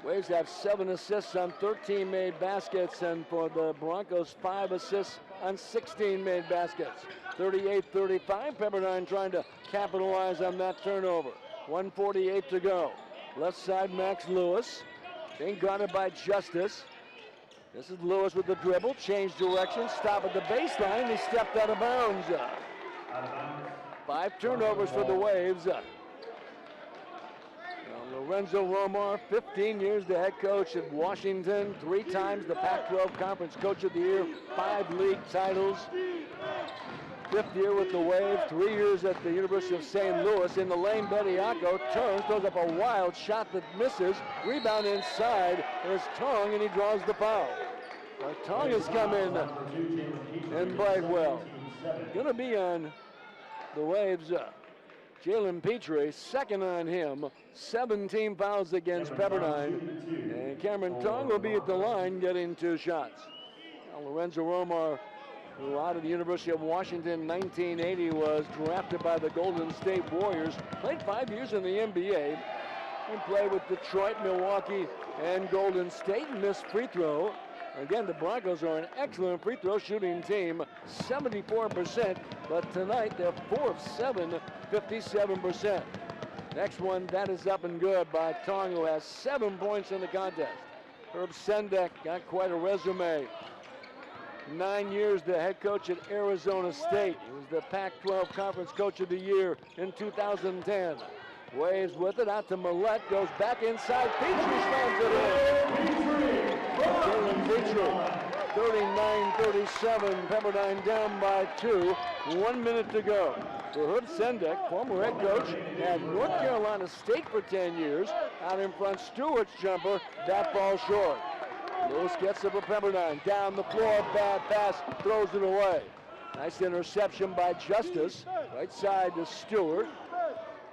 Waves have 7 assists on 13 made baskets, and for the Broncos, 5 assists on 16 made baskets. 38-35. Pepperdine trying to capitalize on that turnover. 1:48 to go. Left side, Max Lewis. Being guarded by Justice. This is Lewis with the dribble. Change direction. Stop at the baseline. He stepped out of bounds. 5 turnovers for the Waves. Lorenzo Romar, 15 years the head coach at Washington, 3 times the Pac-12 Conference Coach of the Year, 5 league titles. 5th year with the Waves, 3 years at the University of St. Louis. In the lane, Bediako turns, throws up a wild shot that misses. Rebound inside. There's Tong, and he draws the foul. Tong has come in and played well. Going to be on the Waves. Jalen Petrie, second on him. 17 fouls against Pepperdine. And Cameron Tong will be at the line getting 2 shots. Now, Lorenzo Romar, who out of the University of Washington in 1980 was drafted by the Golden State Warriors, played 5 years in the NBA. He played with Detroit, Milwaukee, and Golden State, and missed free throw. Again, the Broncos are an excellent free throw shooting team, 74%, but tonight they're 4 of 7, 57%. Next one, that is up and good by Tong, who has 7 points in the contest. Herb Sendek got quite a resume. 9 years the head coach at Arizona State. He was the Pac-12 Conference Coach of the Year in 2010. Waves with it, out to Millette, goes back inside. Petrie slams it in. Jalen Petrie, 39-37. Pepperdine down by 2. 1 minute to go. For Herb Sendek, former head coach at North Carolina State for 10 years. Out in front, Stewart's jumper, that falls short. Lewis gets it for Pepperdine. Down the floor, bad pass, throws it away. Nice interception by Justice. Right side to Stewart.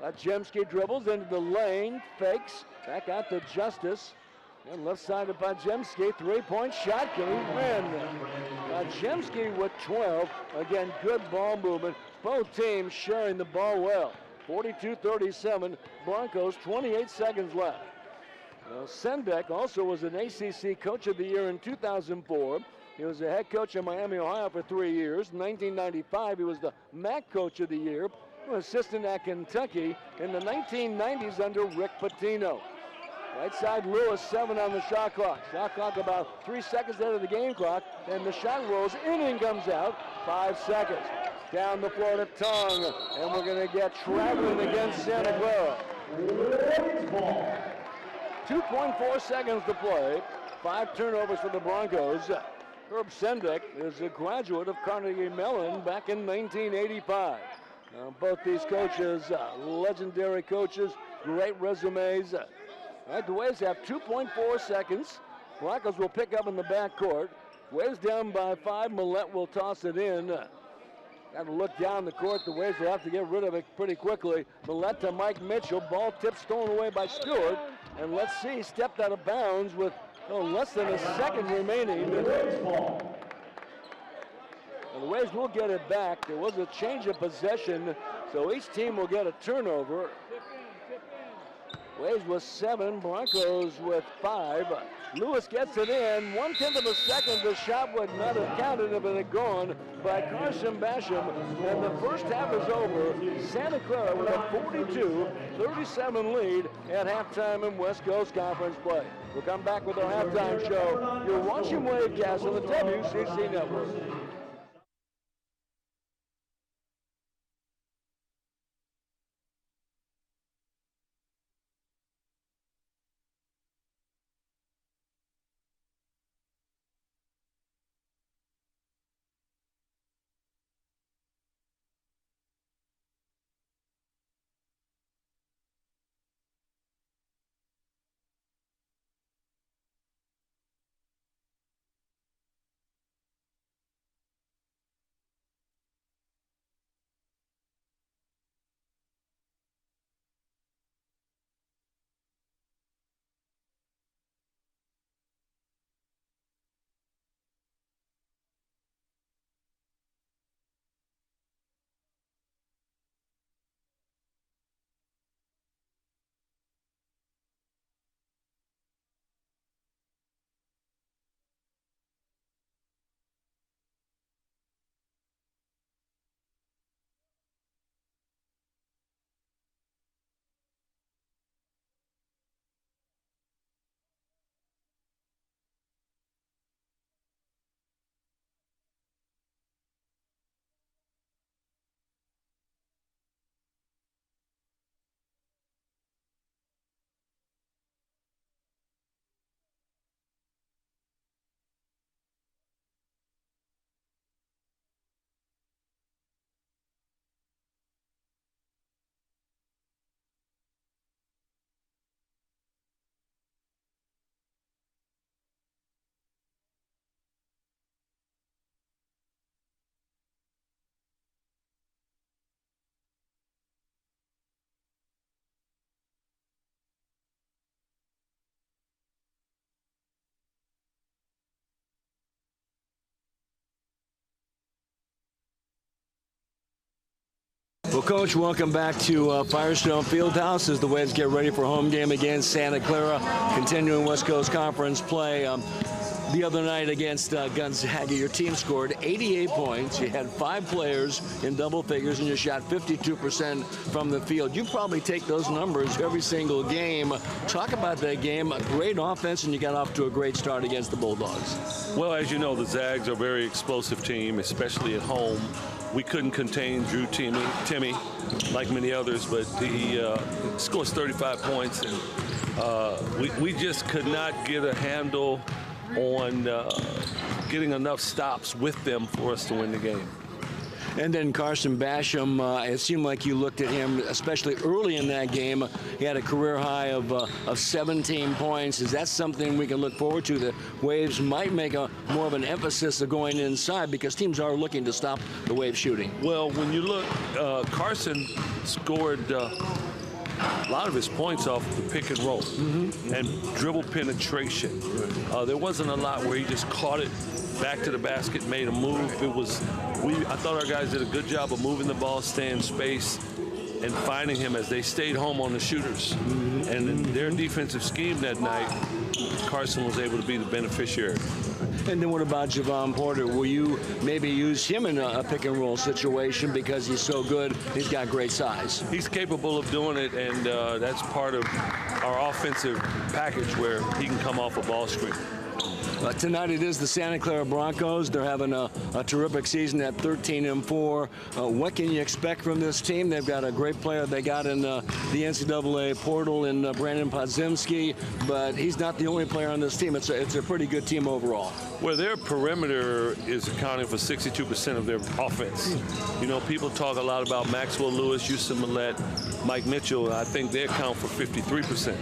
Pajemski dribbles into the lane, fakes, back out to Justice. And left side to Pajemski, 3-point shot, can he win? Pajemski with 12. Again, good ball movement. Both teams sharing the ball well. 42-37, Broncos, 28 seconds left. Sendek also was an ACC Coach of the Year in 2004. He was the head coach in Miami, Ohio for 3 years. In 1995, he was the MAC Coach of the Year. He was assistant at Kentucky in the 1990s under Rick Pitino. Right side, Lewis, 7 on the shot clock. Shot clock about 3 seconds out of the game clock, and the shot rolls, inning comes out, 5 seconds. Down the floor to Tong, and we're going to get traveling against Santa Clara. 2.4 seconds to play. 5 turnovers for the Broncos. Herb Sendek is a graduate of Carnegie Mellon back in 1985. Both these coaches, legendary coaches, great resumes. Right, the Waves have 2.4 seconds. Broncos will pick up in the backcourt. Waves down by 5. Millette will toss it in. Got to look down the court. The Waves will have to get rid of it pretty quickly. Millette to Mike Mitchell. Ball tip stolen away by Stewart. And let's see, stepped out of bounds with less than a second remaining. And the Waves will get it back. There was a change of possession, so each team will get a turnover. Waves with 7, Broncos with 5. Lewis gets it in, 1/10 of a second. The shot would not have counted if it had gone by Carson Basham. And the first half is over. Santa Clara with a 42-37 lead at halftime in West Coast Conference play. We'll come back with our halftime show. You're watching Wavecast on the WCC Network. Well, Coach, welcome back to Firestone Fieldhouse as the Waves get ready for a home game against Santa Clara, continuing West Coast Conference play. The other night against Gonzaga, your team scored 88 points. You had 5 players in double figures, and you shot 52% from the field. You probably take those numbers every single game. Talk about that game. A great offense, and you got off to a great start against the Bulldogs. Well, as you know, the Zags are a very explosive team, especially at home. We couldn't contain Drew Timmy like many others, but he scores 35 points, and we just could not get a handle on getting enough stops with them for us to win the game. And then Carson Basham, it seemed like you looked at him, especially early in that game. He had a career high of 17 points. Is that something we can look forward to? The Waves might make more of an emphasis of going inside because teams are looking to stop the Waves shooting. Well, when you look, Carson scored a lot of his points off the pick and roll and dribble penetration. There wasn't a lot where he just caught it back to the basket, made a move. I thought our guys did a good job of moving the ball, staying in space, and finding him as they stayed home on the shooters. And in their defensive scheme that night, Carson was able to be the beneficiary. And then what about Javon Porter? Will you maybe use him in a pick and roll situation because he's so good? He's got great size. He's capable of doing it, and that's part of our offensive package where he can come off a ball screen. Tonight it is the Santa Clara Broncos. They're having a terrific season at 13-4. What can you expect from this team? They've got a great player they got in the NCAA portal in Brandon Podziemski, but he's not the only player on this team. It's a pretty good team overall. Well, their perimeter is accounting for 62% of their offense. You know, people talk a lot about Maxwell Lewis, Houston Millette, Mike Mitchell. I think they account for 53%.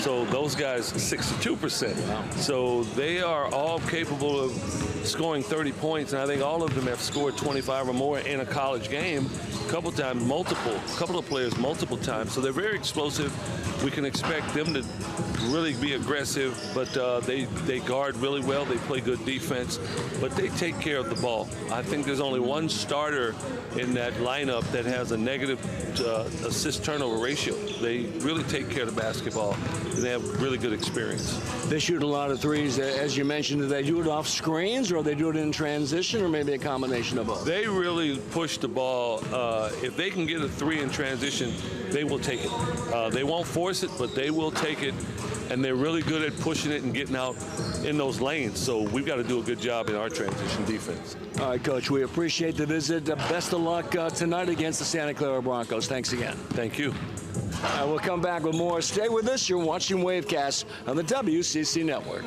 So those guys, 62%. Wow. So they are all capable of scoring 30 points, and I think all of them have scored 25 or more in a college game. A couple of players multiple times. So they're very explosive. We can expect them to really be aggressive, but they guard really well. They play good defense, but they take care of the ball. I think there's only one starter in that lineup that has a negative assist-turnover ratio. They really take care of the basketball, and they have really good experience. They shoot a lot of threes, as you mentioned. Do they do it off screens, or they do it in transition, or maybe a combination of both? They really push the ball. If they can get a 3 in transition, they will take it. They won't force it, but they will take it, and they're really good at pushing it and getting out in those lanes. So we've got to do a good job in our transition defense. All right, Coach, we appreciate the visit. Best of luck tonight against the Santa Clara Broncos. Thanks again. Thank you. We'll come back with more. Stay with us. You're watching Wavecast on the WCC Network.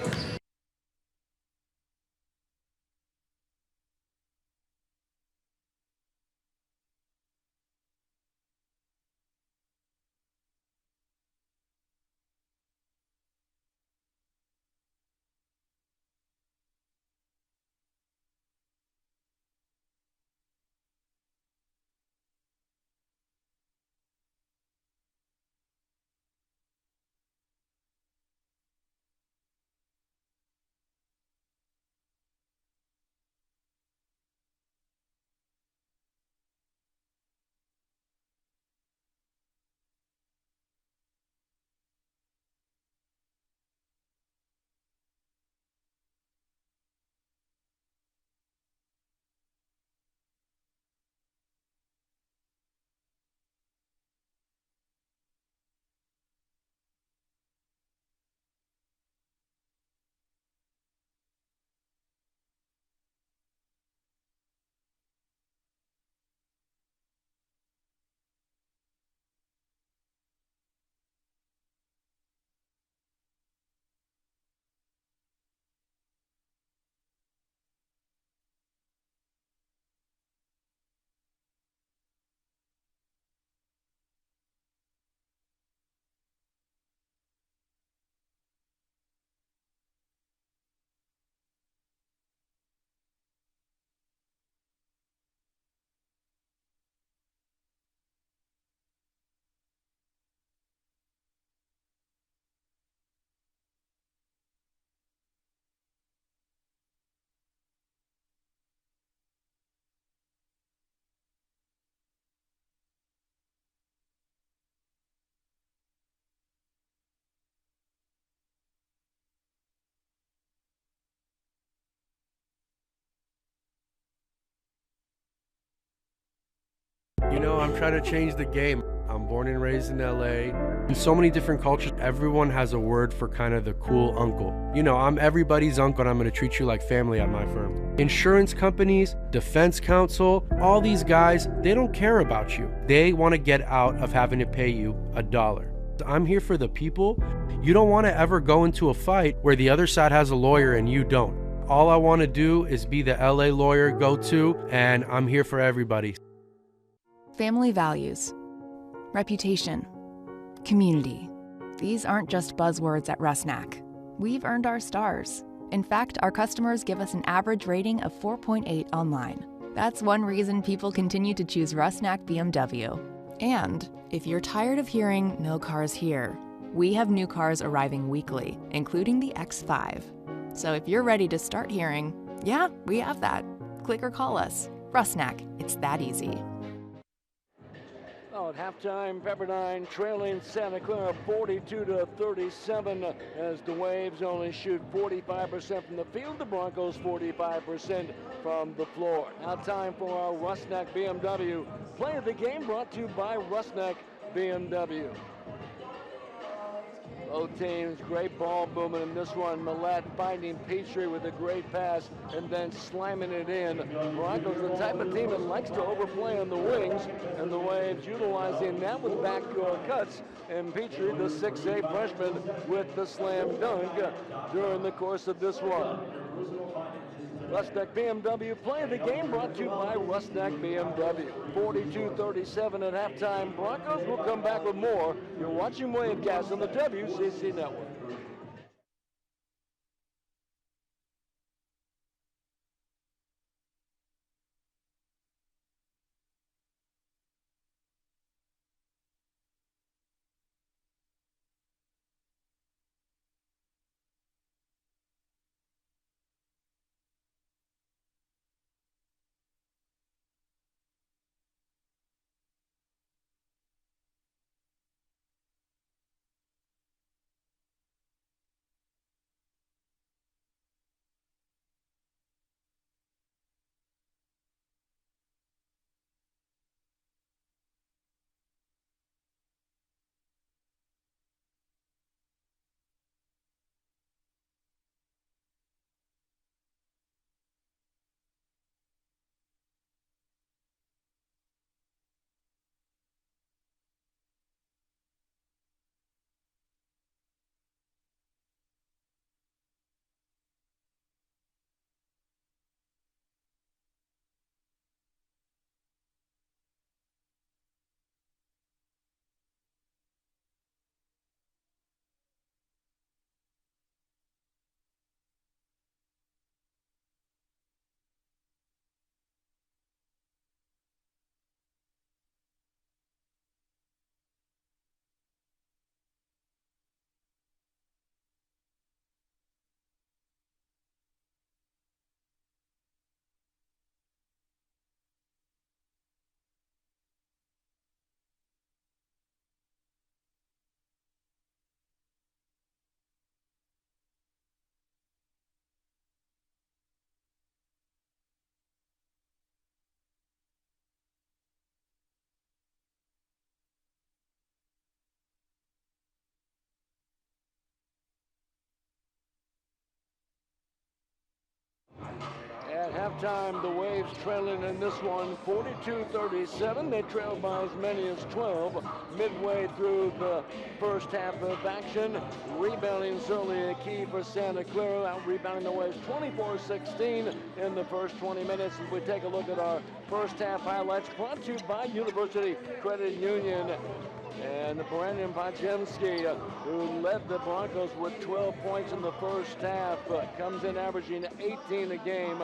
You know, I'm trying to change the game. I'm born and raised in LA. In so many different cultures, everyone has a word for kind of the cool uncle. You know, I'm everybody's uncle and I'm gonna treat you like family at my firm. Insurance companies, defense counsel, all these guys, they don't care about you. They wanna get out of having to pay you $1. I'm here for the people. You don't wanna ever go into a fight where the other side has a lawyer and you don't. All I wanna do is be the LA lawyer go-to, and I'm here for everybody. Family values, reputation, community. These aren't just buzzwords at Rusnak. We've earned our stars. In fact, our customers give us an average rating of 4.8 online. That's one reason people continue to choose Rusnak BMW. And if you're tired of hearing no cars here, we have new cars arriving weekly, including the X5. So if you're ready to start hearing, yeah, we have that, click or call us. Rusnak, it's that easy. At halftime, Pepperdine trailing Santa Clara 42-37 as the Waves only shoot 45% from the field. The Broncos 45% from the floor. Now time for our Rusnak BMW play of the game, brought to you by Rusnak BMW. Both teams, great ball movement in this one. Millette finding Petrie with a great pass and then slamming it in. Broncos, the type of team that likes to overplay on the wings, and the Waves utilizing that with backdoor cuts. And Petrie, the 6'8" freshman, with the slam dunk during the course of this one. Rusnak BMW play of the game, brought to you by Rusnak BMW. 42-37 at halftime. Broncos will come back with more. You're watching Wavecast on the WCC Network. At halftime, the Waves trailing in this one 42-37. They trail by as many as 12 midway through the first half of action. Rebounding certainly a key for Santa Clara, out rebounding the Waves 24-16 in the first 20 minutes. As we take a look at our first half highlights, brought to you by University Credit Union. And Brandon Pajemski, who led the Broncos with 12 points in the first half, comes in averaging 18 a game.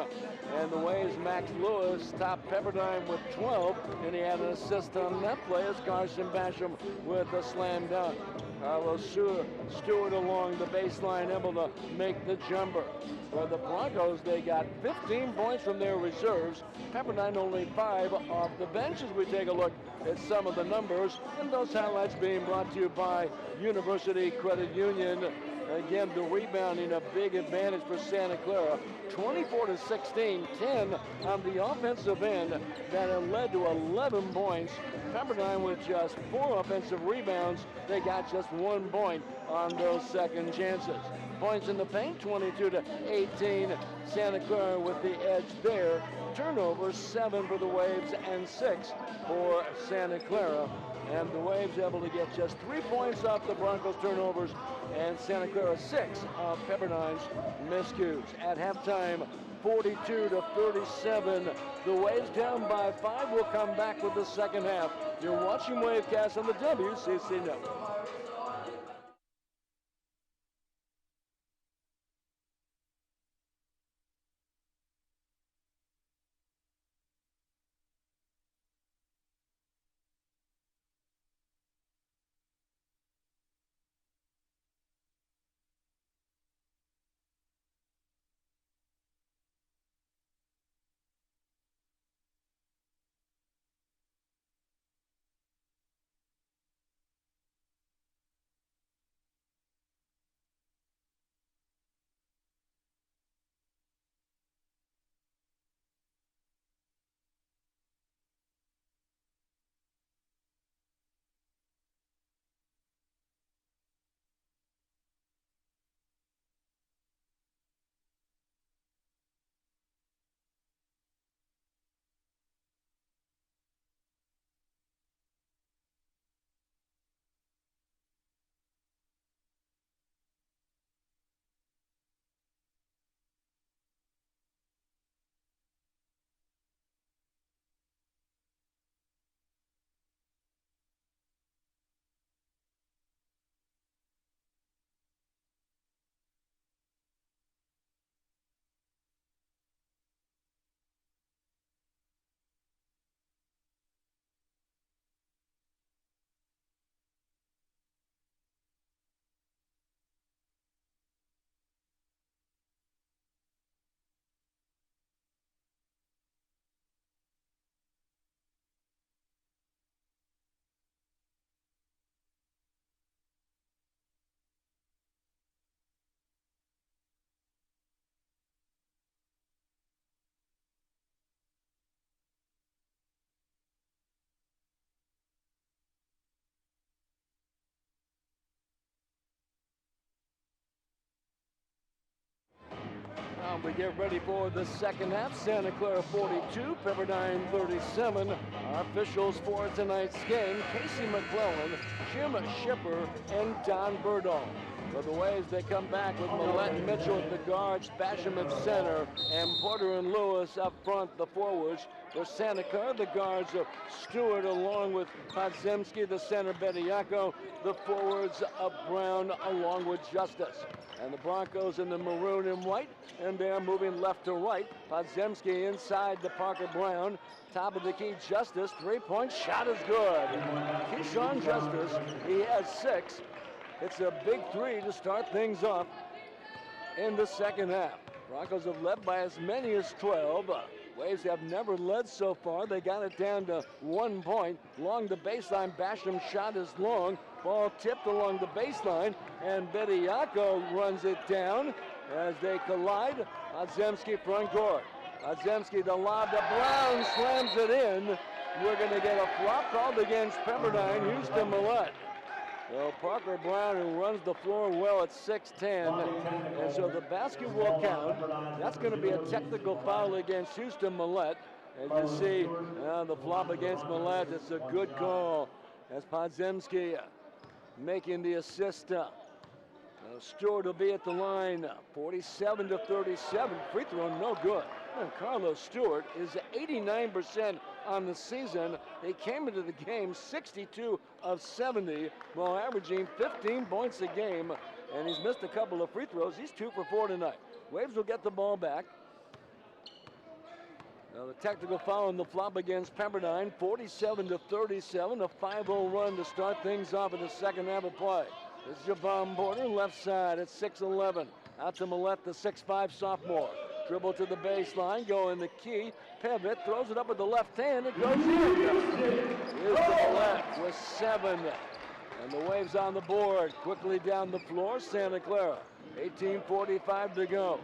And the Waves' Max Lewis topped Pepperdine with 12, and he had an assist on that play as Carson Basham with a slam dunk. Carlos Stewart along the baseline, able to make the jumper. For the Broncos, they got 15 points from their reserves. Pepperdine only 5 off the bench as we take a look at some of the numbers. And those highlights being brought to you by University Credit Union. Again, the rebounding a big advantage for Santa Clara. 24-16, 10 on the offensive end that had led to 11 points. Pepperdine with just 4 offensive rebounds. They got just 1 point on those second chances. Points in the paint, 22-18. Santa Clara with the edge there. Turnovers, 7 for the Waves and 6 for Santa Clara. And the Waves able to get just 3 points off the Broncos turnovers, and Santa Clara 6 off Pepperdine's miscues. At halftime, 42-37. The Waves down by 5. Will come back with the second half. You're watching Wavecast on the WCC Network. Now we get ready for the second half. Santa Clara 42, Pepperdine 37. Our officials for tonight's game, Casey McClellan, Jim Shipper, and Don Berdahl. For the Waves, they come back with Millette and Mitchell at the guards, Basham at center, and Porter and Lewis up front, the forwards. For Santa Clara, the guards of Stewart along with Podzemski, the center, Bediako, the forwards of Brown along with Justice. And the Broncos in the maroon and white, and they're moving left to right. Podzemski inside the Parker Brown. Top of the key, Justice, 3-point shot is good. Keyshawn Justice, he has 6. It's a big 3 to start things off in the second half. Broncos have led by as many as 12. Waves have never led so far. They got it down to 1 point. Along the baseline, Basham shot is long. Ball tipped along the baseline, and Bediako runs it down as they collide. Podzemski front court. Podzemski the lob to Brown, slams it in. We're going to get a flop called against Pepperdine, Houston Millette. Well, Parker Brown, who runs the floor well at 6'10", and so the basket will count. That's going to be a technical foul against Houston Millette. As you see, the flop against Millette, it's a good call. As Podzemski making the assist. Stewart will be at the line, 47-37. Free throw, no good. And Carlos Stewart is 89% on the season. They came into the game 62 of 70 while averaging 15 points a game. And he's missed a couple of free throws. He's 2 for 4 tonight. Waves will get the ball back. Now the technical foul on the flop against Pepperdine, 47-37, a 5-0 run to start things off in the second half of play. It's Javon Porter, left side at 6'11". Out to Millette, the 6'5" sophomore. Dribble to the baseline, go in the key. Pivot, throws it up with the left hand. It goes in. Here's to Millette with 7. And the Waves on the board. Quickly down the floor, Santa Clara. 18:45 to go.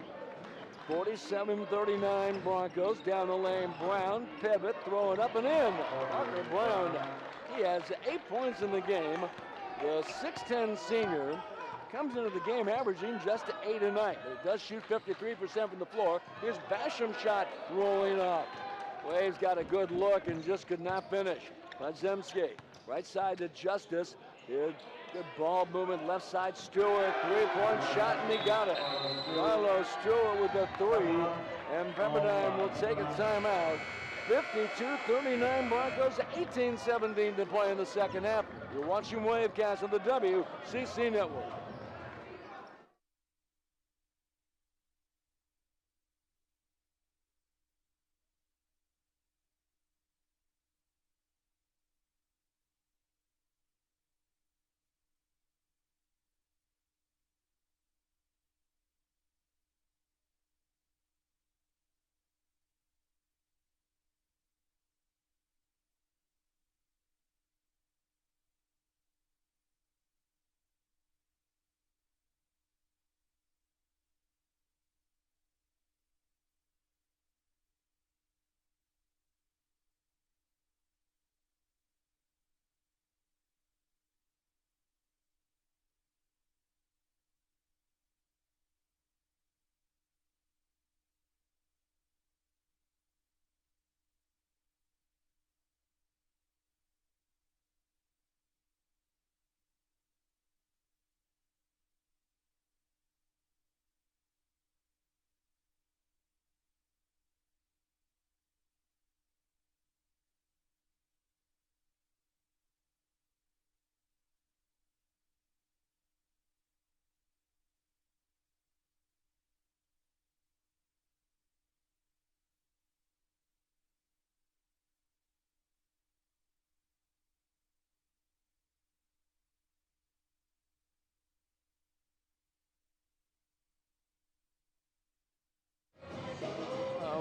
47-39 Broncos. Down the lane, Brown. Pivot, throw it up and in. Parker Brown, he has 8 points in the game. The 6'10" senior comes into the game averaging just 8 a night. It does shoot 53% from the floor. Here's Basham's shot rolling up. Waves got a good look and just could not finish. Podziemski, right side to Justice. Good ball movement, left side Stewart, 3-point shot, and he got it. Carlos Stewart with the 3, and Pepperdine will take a timeout. 52-39 Broncos, 18-17 to play in the second half. You're watching Wavecast on the WCC Network.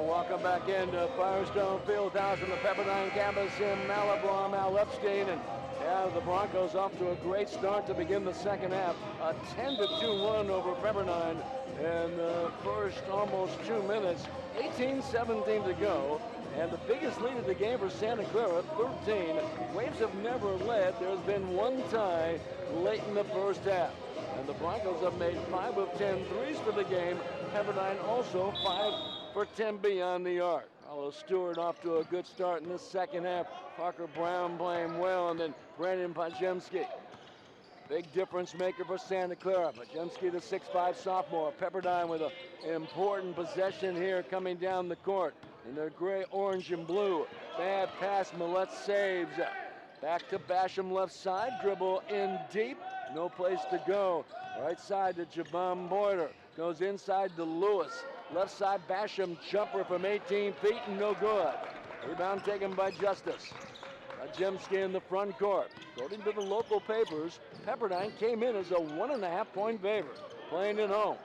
Welcome back into Firestone Fieldhouse on the Pepperdine campus in Malibu. Al Epstein, and the Broncos off to a great start to begin the second half. A 10-2 run over Pepperdine in the first almost 2 minutes. 18-17 to go. And the biggest lead of the game for Santa Clara, 13. Waves have never led. There's been one tie late in the first half. And the Broncos have made 5 of 10 threes for the game. Pepperdine also 5 for 10 beyond the arc. Carlos Stewart off to a good start in the second half. Parker Brown playing well, and then Brandon Podziemski. Big difference maker for Santa Clara. Podziemski, the 6'5" sophomore. Pepperdine with an important possession here coming down the court in their gray, orange, and blue. Bad pass, Millette saves. Back to Basham, left side. Dribble in deep. No place to go. Right side to Javon Porter. Goes inside to Lewis. Left side, Basham, jumper from 18 feet, and no good. Rebound taken by Justice. Podziemski in the front court. According to the local papers, Pepperdine came in as a 1.5-point favorite, playing at home.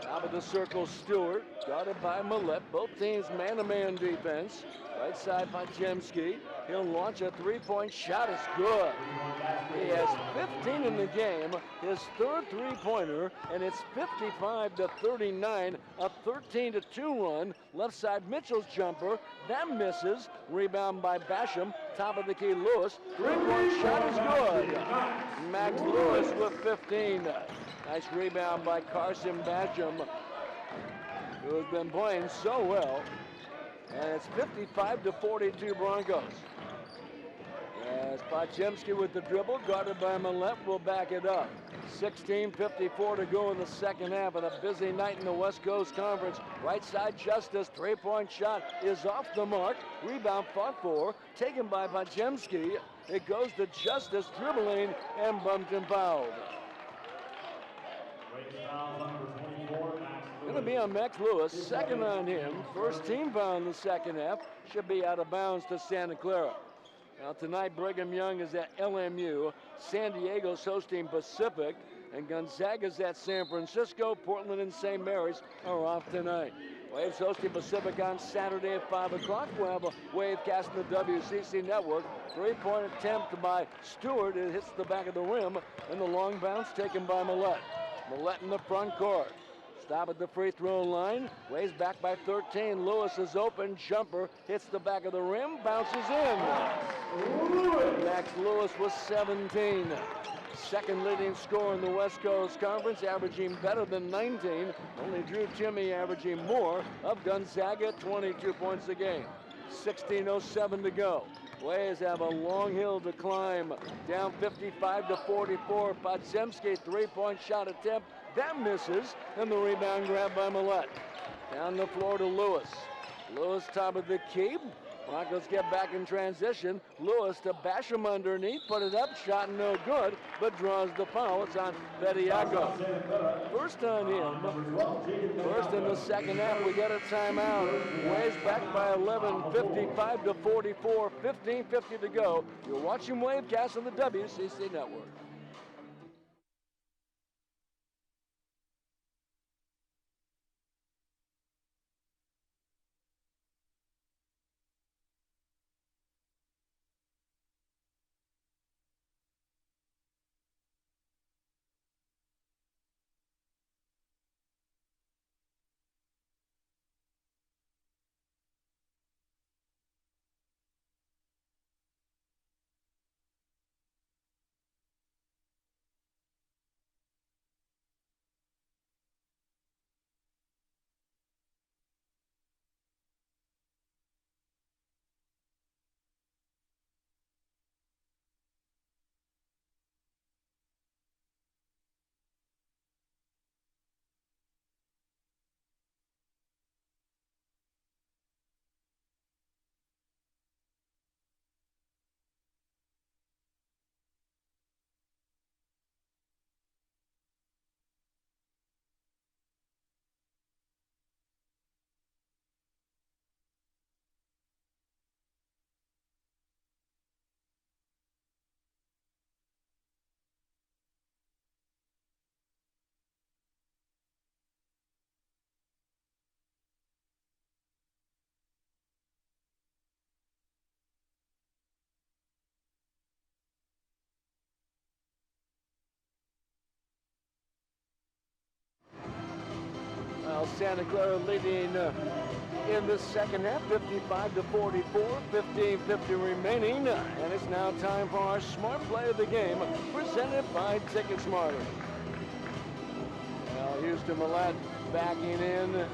Top of the circle, Stewart, guarded by Millette. Both teams man-to-man defense. Right side, Podziemski. He'll launch a 3-point shot. It's good. He has 15 in the game, his third 3-pointer, and it's 55-39, a 13-2 run. Left side, Mitchell's jumper. That misses. Rebound by Basham. Top of the key, Lewis. 3-point shot is good. Max Lewis with 15. Nice rebound by Carson Basham, who has been playing so well. And it's 55-42 Broncos. As Podziemski with the dribble, guarded by Millette, will back it up. 16:54 to go in the second half of a busy night in the West Coast Conference. Right side, Justice, 3-point shot is off the mark. Rebound fought for, taken by Podziemski. It goes to Justice, dribbling, and bumped and fouled. Going to be on Max Lewis, second on him. First team foul in the second half. Should be out of bounds to Santa Clara. Now tonight, Brigham Young is at LMU. San Diego's hosting Pacific. And Gonzaga's at San Francisco. Portland and St. Mary's are off tonight. Waves hosting Pacific on Saturday at 5 o'clock. We'll have a wave cast in the WCC network. Three-point attempt by Stewart. It hits the back of the rim. And the long bounce taken by Millette. Millette in the front court. Stop at the free throw line. Waves back by 13. Lewis is open. Jumper hits the back of the rim. Bounces in. Max Lewis was 17. Second leading scorer in the West Coast Conference, averaging better than 19. Only Drew Timme averaging more of Gonzaga, 22 points a game. 16:07 to go. Waves have a long hill to climb. Down 55-44. Podziemski three-point shot attempt. That misses, and the rebound grabbed by Millette. Down the floor to Lewis. Lewis top of the key. Broncos get back in transition. Lewis to Basham underneath, put it up, shot no good, but draws the foul. It's on Bediako. First on him. First in the second half, we get a timeout. Waves back by 11, 55-44, 15:50 to go. You're watching Wavecast on the WCC Network. Well, Santa Clara leading in the second half, 55-44, 15:50 remaining, and it's now time for our Smart Play of the Game, presented by Ticket Smarter. Well, Houston Millette backing in,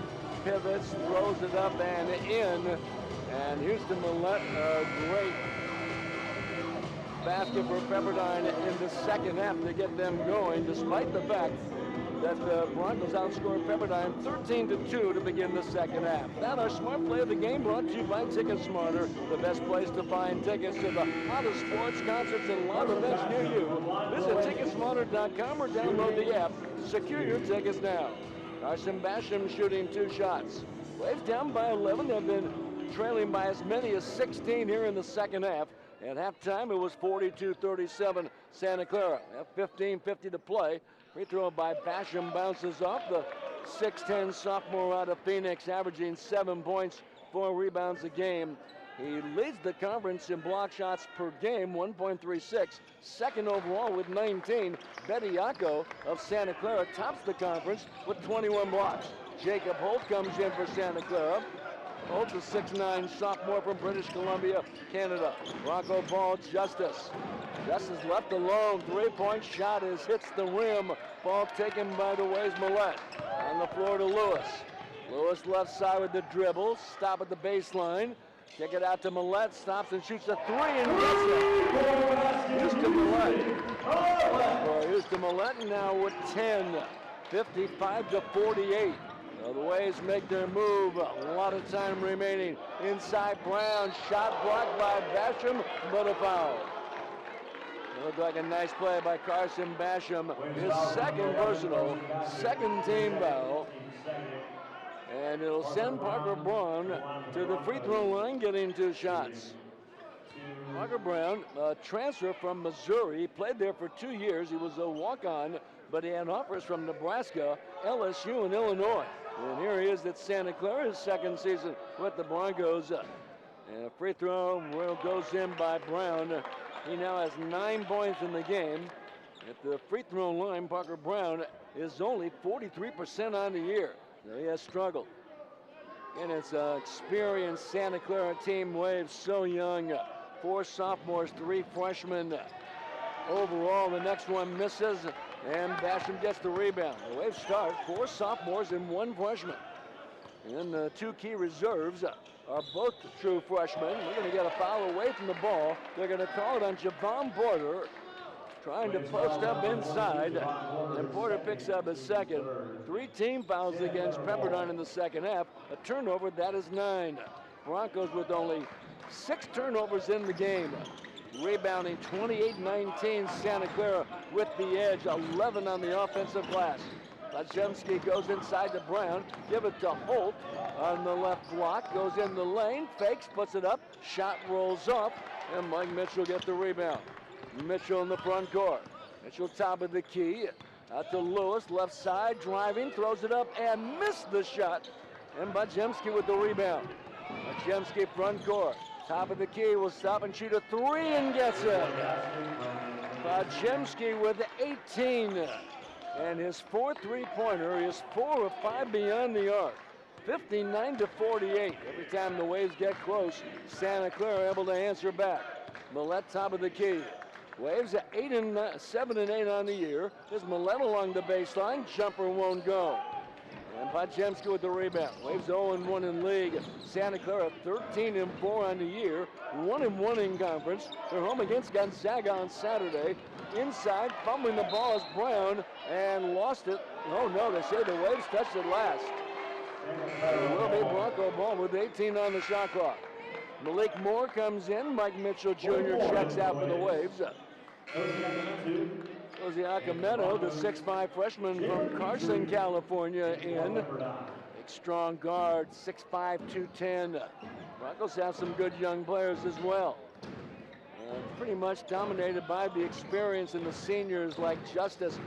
pivots, throws it up and in, and Houston Millette, a great basket for Pepperdine in the second half to get them going, despite the fact that the Broncos outscored Pepperdine 13-2 to begin the second half. Now our Smart Play of the Game brought to you by Ticket Smarter, the best place to find tickets to the hottest sports, concerts, and live events near you. Visit Ticketsmarter.com or download the app to secure your tickets now. Carson Basham shooting 2 shots. Waves down by 11. They've been trailing by as many as 16 here in the second half. At halftime, it was 42-37 Santa Clara. 15:50 to play. Free throw by Basham bounces off. The 6'10 sophomore out of Phoenix, averaging 7 points, 4 rebounds a game. He leads the conference in block shots per game, 1.36. Second overall with 19. Bediako of Santa Clara tops the conference with 21 blocks. Jacob Holt comes in for Santa Clara. Holt, the 6'9 sophomore from British Columbia, Canada. Bronco ball, Justice. Justice left alone. Three-point shot hits the rim. Ball taken by the Waves Millette. On the floor to Lewis. Lewis left side with the dribble. Stop at the baseline. Kick it out to Millette. Stops and shoots a 3 and gets it. Houston Millette. For Houston Millette now with 10. 55-48. The Waves make their move. A lot of time remaining. Inside Brown. Shot blocked by Basham, but a foul. It looked like a nice play by Carson Basham. His second personal, second team foul. And it'll send Parker Braun to the free throw line, getting 2 shots. Parker Brown, a transfer from Missouri. He played there for 2 years. He was a walk-on, but he had offers from Nebraska, LSU, and Illinois. And here he is at Santa Clara, his second season with the Broncos. And a free throw goes in by Brown. He now has 9 points in the game. At the free throw line, Parker Brown is only 43% on the year. So he has struggled. And it's an experienced Santa Clara team. Waves so young. 4 sophomores, 3 freshmen. Overall, the next one misses, and Basham gets the rebound. The Waves start 4 sophomores and 1 freshman. And the 2 key reserves are both true freshmen. We're going to get a foul away from the ball. They're going to call it on Javon Porter, trying to post up inside, and Porter picks up his second. 3 team fouls against Pepperdine in the second half. A turnover, that is 9. Broncos with only 6 turnovers in the game. Rebounding 28-19, Santa Clara with the edge, 11 on the offensive glass. Lajemski goes inside to Brown, give it to Holt on the left block, goes in the lane, fakes, puts it up, shot rolls off, and Mike Mitchell gets the rebound. Mitchell in the front court. Mitchell top of the key, out to Lewis, left side, driving, throws it up and missed the shot. And Lajemski with the rebound. Lajemski front court. Top of the key will stop and shoot a 3 and gets it. Lajemski with 18. And his 4th three-pointer is 4 of 5 beyond the arc. 59-48. Every time the Waves get close, Santa Clara able to answer back. Millette top of the key. Waves at 7 and 8 on the year. There's Millette along the baseline. Jumper won't go. And Lajemski with the rebound. Waves 0-1 in league. Santa Clara 13-4 on the year. 1-1 in conference. They're home against Gonzaga on Saturday. Inside, fumbling the ball is Brown and lost it. Oh no, they say the Waves touched it last. It will be Bronco ball with 18 on the shot clock. Malik Moore comes in. Mike Mitchell Jr. checks out for the Waves. Josie Akamedo, the 6'5 freshman from Carson, California, in. Big strong guard, 6'5", 210. Broncos have some good young players as well. Pretty much dominated by the experience in the seniors like Justice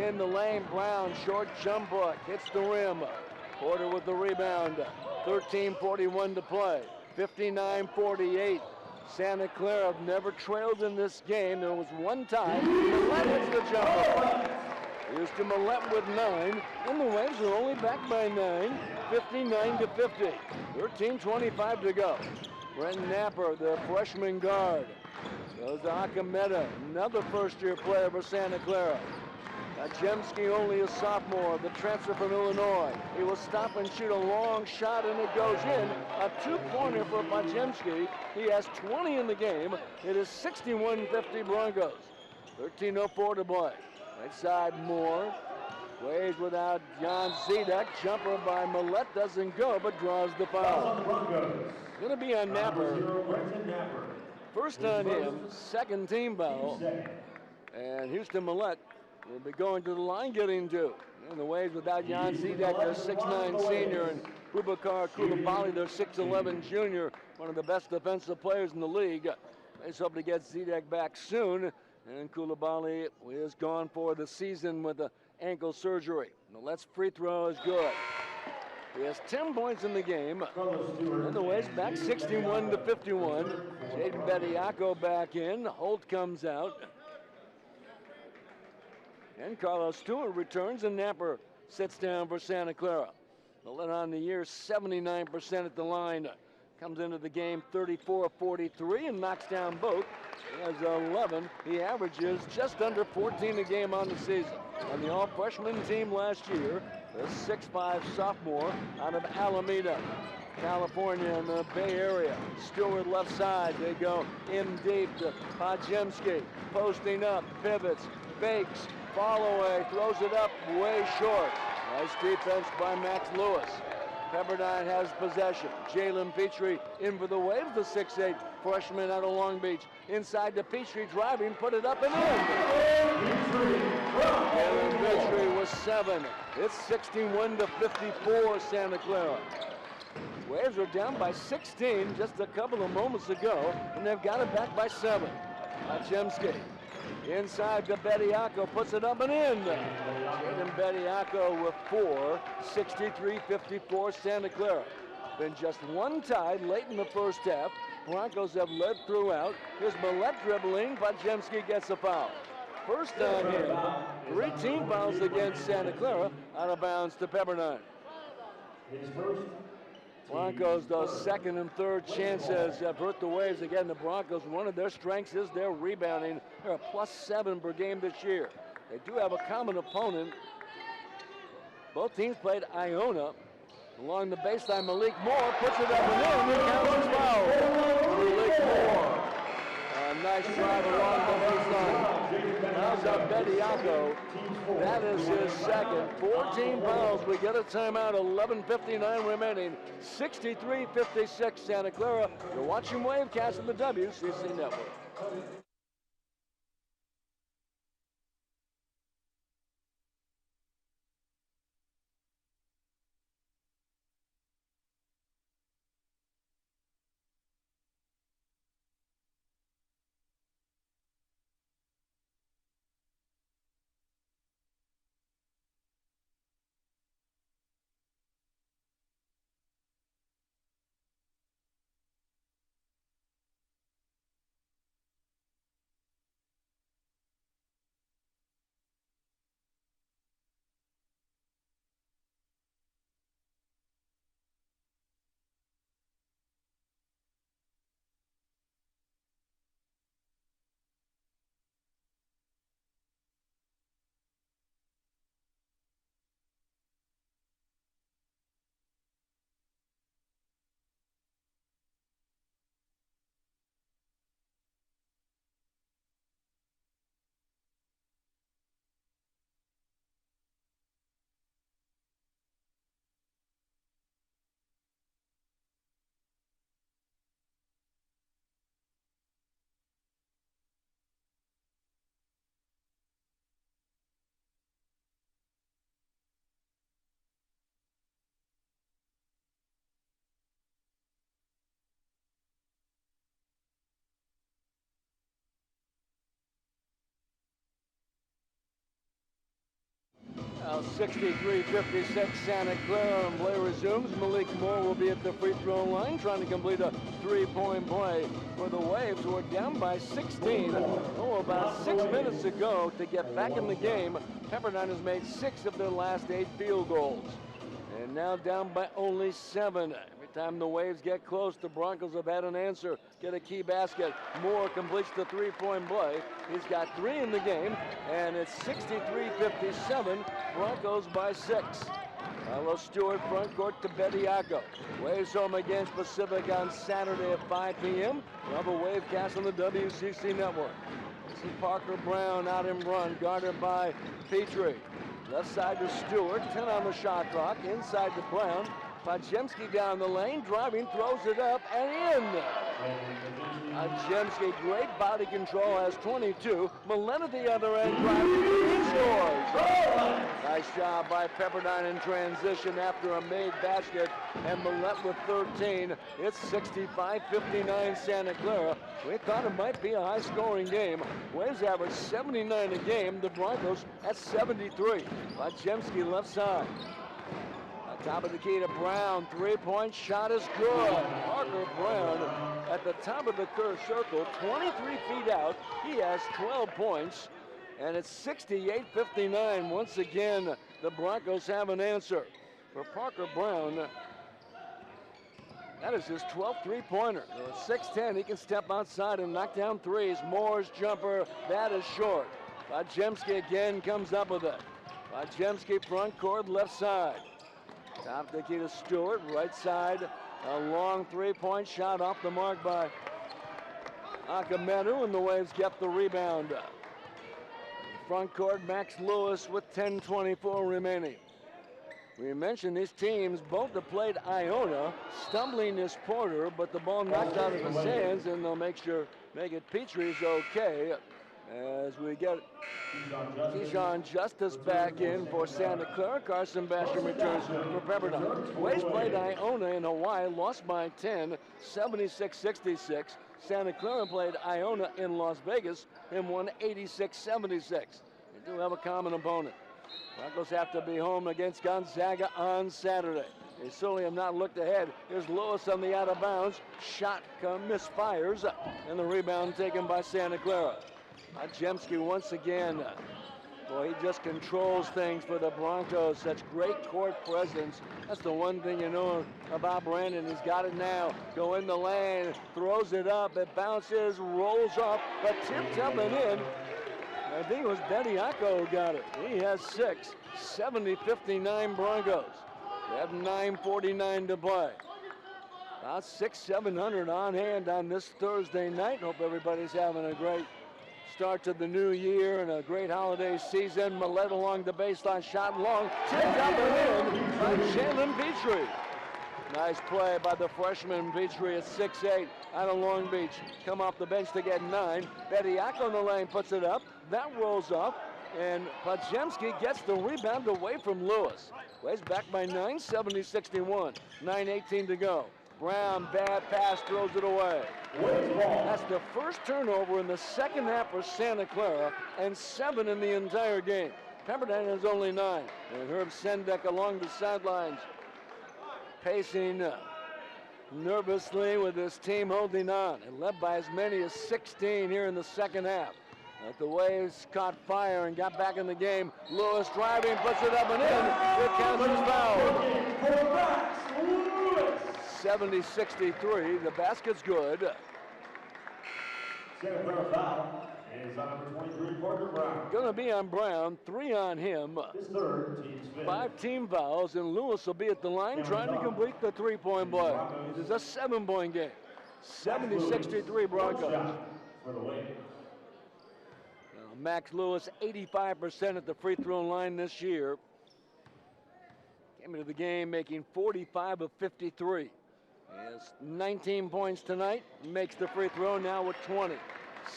in the lane. Brown, short jump hook, hits the rim. Porter with the rebound. 13:41 to play. 59-48. Santa Clara have never trailed in this game. There was one time. Millette hits the jumper. Here's to Millette with 9. And the Waves are only back by 9. 59-50. 13:25 to go. Brent Napper, the freshman guard. Goes to Akameda, another first-year player for Santa Clara. Lajemski, only a sophomore, the transfer from Illinois. He will stop and shoot a long shot, and it goes in. A 2-pointer for Lajemski. He has 20 in the game. It is 61-50 Broncos. 13:04 to play. Right side, Moore. Waves without Jan Zedek. Jumper by Millette doesn't go, but draws the foul. Going to be on Napper. First on him, second team foul. And Houston Millette will be going to the line, getting 2. And the Waves without Jan Zedek, their 6'9 senior, and Bubakar Koulibaly, their 6'11 junior, one of the best defensive players in the league. They hope to get Zedek back soon. And Koulibaly is gone for the season with the ankle surgery. Millette's free throw is good. He has 10 points in the game. And the Waves back 61-51. Jaden Bediako back in. Holt comes out. And Carlos Stewart returns, and Napper sits down for Santa Clara. Millette on the year, 79% at the line. Comes into the game 34-43 and knocks down both. He has 11. He averages just under 14 a game on the season. On the all-freshman team last year, the 6'5 sophomore out of Alameda, California in the Bay Area. Stewart left side. They go in deep to Lajemski. Posting up, pivots, fakes, fall away, throws it up way short. Nice defense by Max Lewis. Pepperdine has possession. Jalen Petrie in for the Waves, the 6'8 freshman out of Long Beach. Inside to Petrie, driving, put it up and in. Jalen Petrie was 7. It's 61-54 Santa Clara. Waves are down by 16 just a couple of moments ago, and they've got it back by 7. Jemski inside to Bediako, puts it up and in. Jaden Bediako with 4, 63-54 Santa Clara. Been just one tie late in the first half. Broncos have led throughout. Here's Millette dribbling, but Jemski gets a foul. First time here, 3 team fouls against Santa Clara, out of bounds to Pepperdine. Broncos, those second and third chances have hurt the Waves. Again, the Broncos, one of their strengths is their rebounding. They're a +7 per game this year. They do have a common opponent. Both teams played Iona. Along the baseline, Malik Moore puts it up and in. He counts his foul. Malik Moore. A nice drive along the baseline. Fouls out Bediako. That is his second. 14 fouls. We get a timeout. 11:59 remaining. 63-56 Santa Clara. You're watching Wavecast on the WCC Network. Now 63-56 Santa Clara, and play resumes. Malik Moore will be at the free throw line trying to complete a three-point play for the Waves, who are down by 16. About 6 minutes ago to get back in the game. Pepperdine has made 6 of their last 8 field goals. And now down by only 7. Every time the Waves get close, the Broncos have had an answer. Get a key basket. Moore completes the three-point play. He's got 3 in the game, and it's 63-57. Broncos by 6. Carlo Stewart front court to Bediako. Waves home against Pacific on Saturday at 5 p.m. We'll have a Wavecast on the WCC Network. This is Parker Brown out in front, guarded by Petrie. Left side to Stewart, 10 on the shot clock. Inside to Brown. Jemski down the lane, driving, throws it up and in. Jemski, great body control, has 22. Millette at the other end, driving, he scores. Nice job by Pepperdine in transition after a made basket, and Millette with 13. It's 65-59 Santa Clara. We thought it might be a high-scoring game. Waves average 79 a game. The Broncos at 73. Jemski left side. Top of the key to Brown. Three-point shot is good. Parker Brown at the top of the curve circle, 23 feet out. He has 12 points, and it's 68-59. Once again, the Broncos have an answer. For Parker Brown, that is his 12th three-pointer. 6'10", he can step outside and knock down threes. Moore's jumper, that is short. Jemski again comes up with it. Jemski front court, left side. Top the key to Stewart, right side, a long three-point shot off the mark by Akamedu, and the Waves get the rebound. Front court, Max Lewis with 10:24 remaining. We mentioned these teams both have played Iona. Stumbling is Porter, but the ball knocked out of his hands, and they'll make it Petrie's okay. As we get Keyshawn Justice back in for Santa Clara. Carson Basham returns for Pepperdine. Waves played Iona in Hawaii, lost by 10, 76-66. Santa Clara played Iona in Las Vegas and won 86-76. They do have a common opponent. Broncos have to be home against Gonzaga on Saturday. They certainly have not looked ahead. Here's Lewis on the out of bounds. Shot misfires, and the rebound taken by Santa Clara. Jemski once again. Boy, he just controls things for the Broncos. Such great court presence. That's the one thing you know about Brandon. He's got it now. Go in the lane, throws it up. It bounces, rolls up, but tipped up and in. I think it was Bediako who got it. He has 6. 70-59 Broncos. They have 9:49 to play. About 600-700 on hand on this Thursday night. Hope everybody's having a great start to the new year and a great holiday season. Millette along the baseline, shot long, tipped up and in by Jalen Petrie. Nice play by the freshman Petrie at 6'8", out of Long Beach. Come off the bench to get 9. Bediako in the lane puts it up. That rolls off, and Podziemski gets the rebound away from Lewis. Waves back by 9, 70-61. 9:18 to go. Brown, bad pass, throws it away. That's the first turnover in the second half for Santa Clara, and 7 in the entire game. Pepperdine has only 9. And Herb Sendek along the sidelines, pacing nervously with his team holding on, and led by as many as 16 here in the second half. But the Waves caught fire and got back in the game. Lewis driving, puts it up and in. Here counts his foul. 70-63. The basket's good. Santa Clara foul is on number 23, Parker Brown. Going to be on Brown. 3 on him. His third, team's fifth. 5 team fouls, and Lewis will be at the line trying to complete the 3-point play. It is a 7-point game. 70-63 Broncos. For the Waves. Max Lewis, 85% at the free throw line this year. Came into the game making 45 of 53. He has 19 points tonight, makes the free throw now with 20.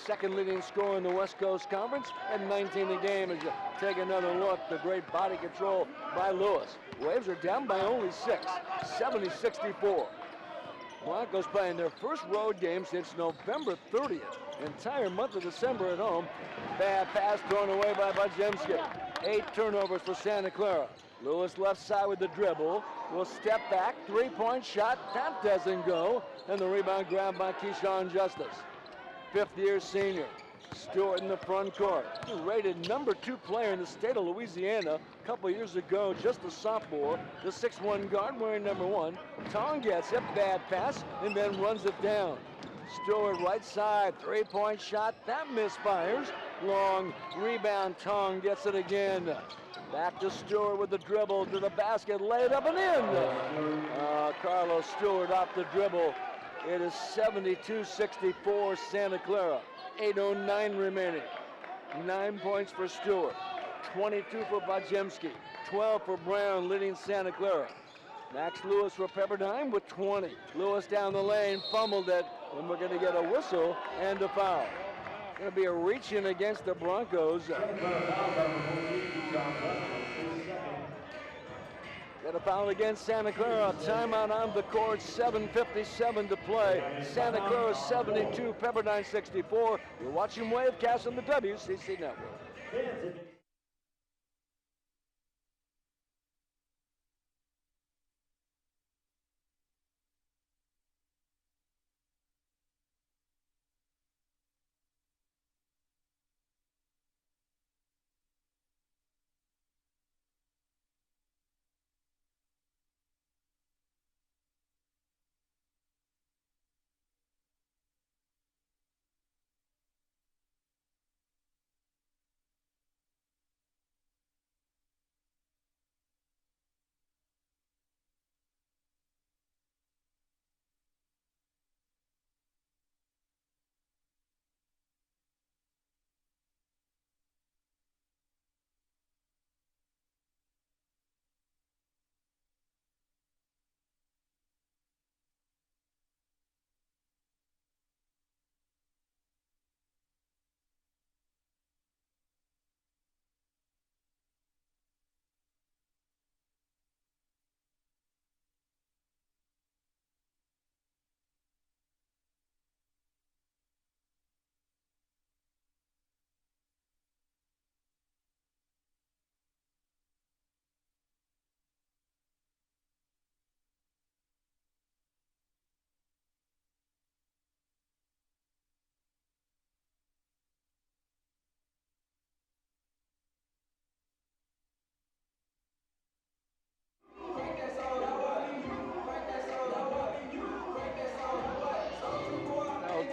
Second leading scorer in the West Coast Conference, and 19 a game as you take another look. The great body control by Lewis. Waves are down by only 6, 70-64. Broncos playing their first road game since November 30th. Entire month of December at home. Bad pass thrown away by Podziemski. 8 turnovers for Santa Clara. Lewis left side with the dribble. Will step back. 3-point shot. That doesn't go. And the rebound grabbed by Keyshawn Justice. 5th-year senior. Stewart in the front court. He rated number 2 player in the state of Louisiana a couple years ago, just a sophomore. The 6'1" guard wearing number 1. Tong gets it, bad pass, and then runs it down. Stewart right side, 3-point shot, that misfires. Long rebound, Tong gets it again. Back to Stewart with the dribble to the basket, laid up and in. Carlos Stewart off the dribble. It is 72-64 Santa Clara. 8:09 remaining. 9 points for Stewart. 22 for Podziemski. 12 for Brown, leading Santa Clara. Max Lewis for Pepperdine with 20. Lewis down the lane, fumbled it, and we're going to get a whistle and a foul. Going to be a reach-in against the Broncos. Get a foul against Santa Clara. Timeout on the court. 7:57 to play. Santa Clara 72, Pepperdine 64. You're watching Wavecast on the WCC Network.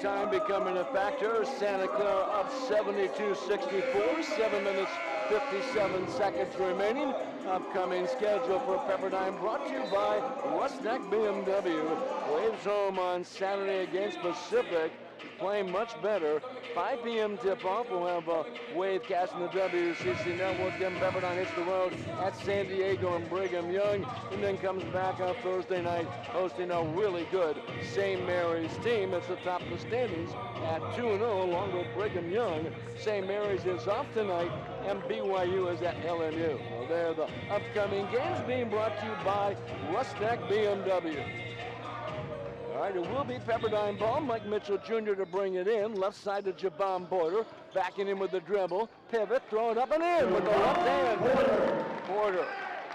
time becoming a factor. Santa Clara up 72-64, 7 minutes 57 seconds remaining. Upcoming schedule for Pepperdine brought to you by Rusnak BMW. Waves home on Saturday against Pacific. Playing much better. 5 p.m. tip-off. We'll have a Wavecast in the WCC Network. Then Pepperdine hits the road at San Diego and Brigham Young, and then comes back on Thursday night hosting a really good St. Mary's team. It's the top of the standings at 2-0 along with Brigham Young. St. Mary's is off tonight, and BYU is at LMU. Well, they're the upcoming games being brought to you by Rusnak BMW. All right, it will be Pepperdine ball. Mike Mitchell Jr. to bring it in. Left side to Jabon Porter. Backing in with the dribble. Pivot, throw it up and in with the left hand. Porter.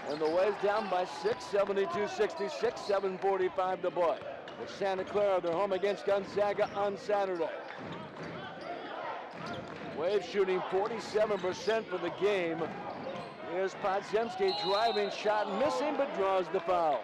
And the Waves down by 6, 72-66, 7:45 to play. With Santa Clara, they're home against Gonzaga on Saturday. Waves shooting 47% for the game. Here's Podziemski driving shot, missing, but draws the foul.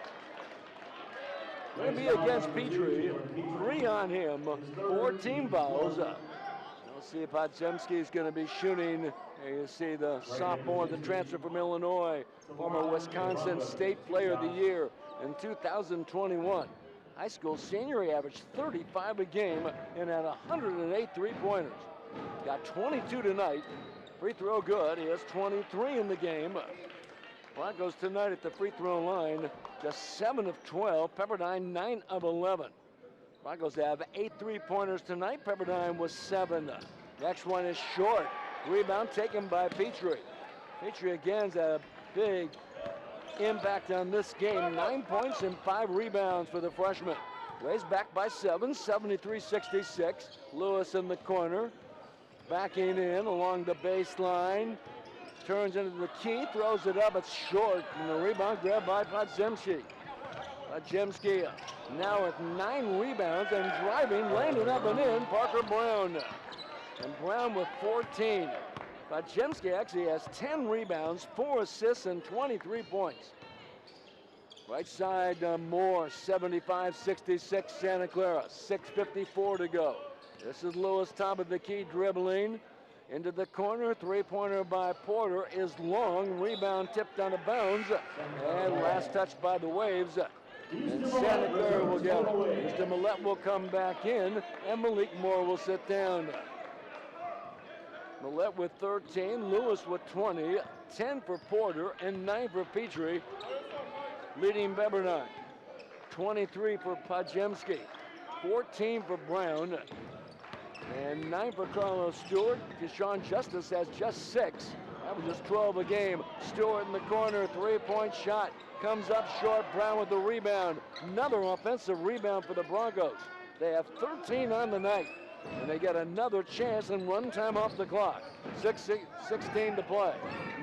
Going to be against Petrie. 3 on him, 14 fouls. You'll see Podziemski is going to be shooting. Here you see the sophomore, the transfer from Illinois, former Wisconsin State Player of the Year in 2021. High school senior, he averaged 35 a game and had 108 three-pointers. Got 22 tonight. Free throw good. He has 23 in the game. Broncos tonight at the free throw line, just 7 of 12. Pepperdine 9 of 11. Broncos have 8 three-pointers tonight. Pepperdine was 7. Next one is short. Rebound taken by Petrie. Petrie again's a big impact on this game. 9 points and 5 rebounds for the freshman. Waves back by 7, 73-66. Lewis in the corner. Backing in along the baseline. Turns into the key, throws it up, it's short, and the rebound grabbed by Podziemski. Podziemski now with 9 rebounds and driving, landing up and in, Parker Brown. And Brown with 14. Podziemski actually has 10 rebounds, 4 assists, and 23 points. Right side, Moore, 75-66, Santa Clara, 6:54 to go. This is Lewis, top of the key, dribbling. Into the corner, three-pointer by Porter is long. Rebound tipped out of bounds. And last touch by the Waves. And Santa Clara will get it. Mr. Millette will come back in, and Malik Moore will sit down. Millette with 13, Lewis with 20, 10 for Porter, and 9 for Petrie. Leading Pepperdine. 23 for Podziemski, 14 for Brown, and 9 for Carlos Stewart. Deshaun Justice has just 6. That was just 12 a game. Stewart in the corner, three-point shot. Comes up short, Brown with the rebound. Another offensive rebound for the Broncos. They have 13 on the night, and they get another chance and run time off the clock. 16 to play,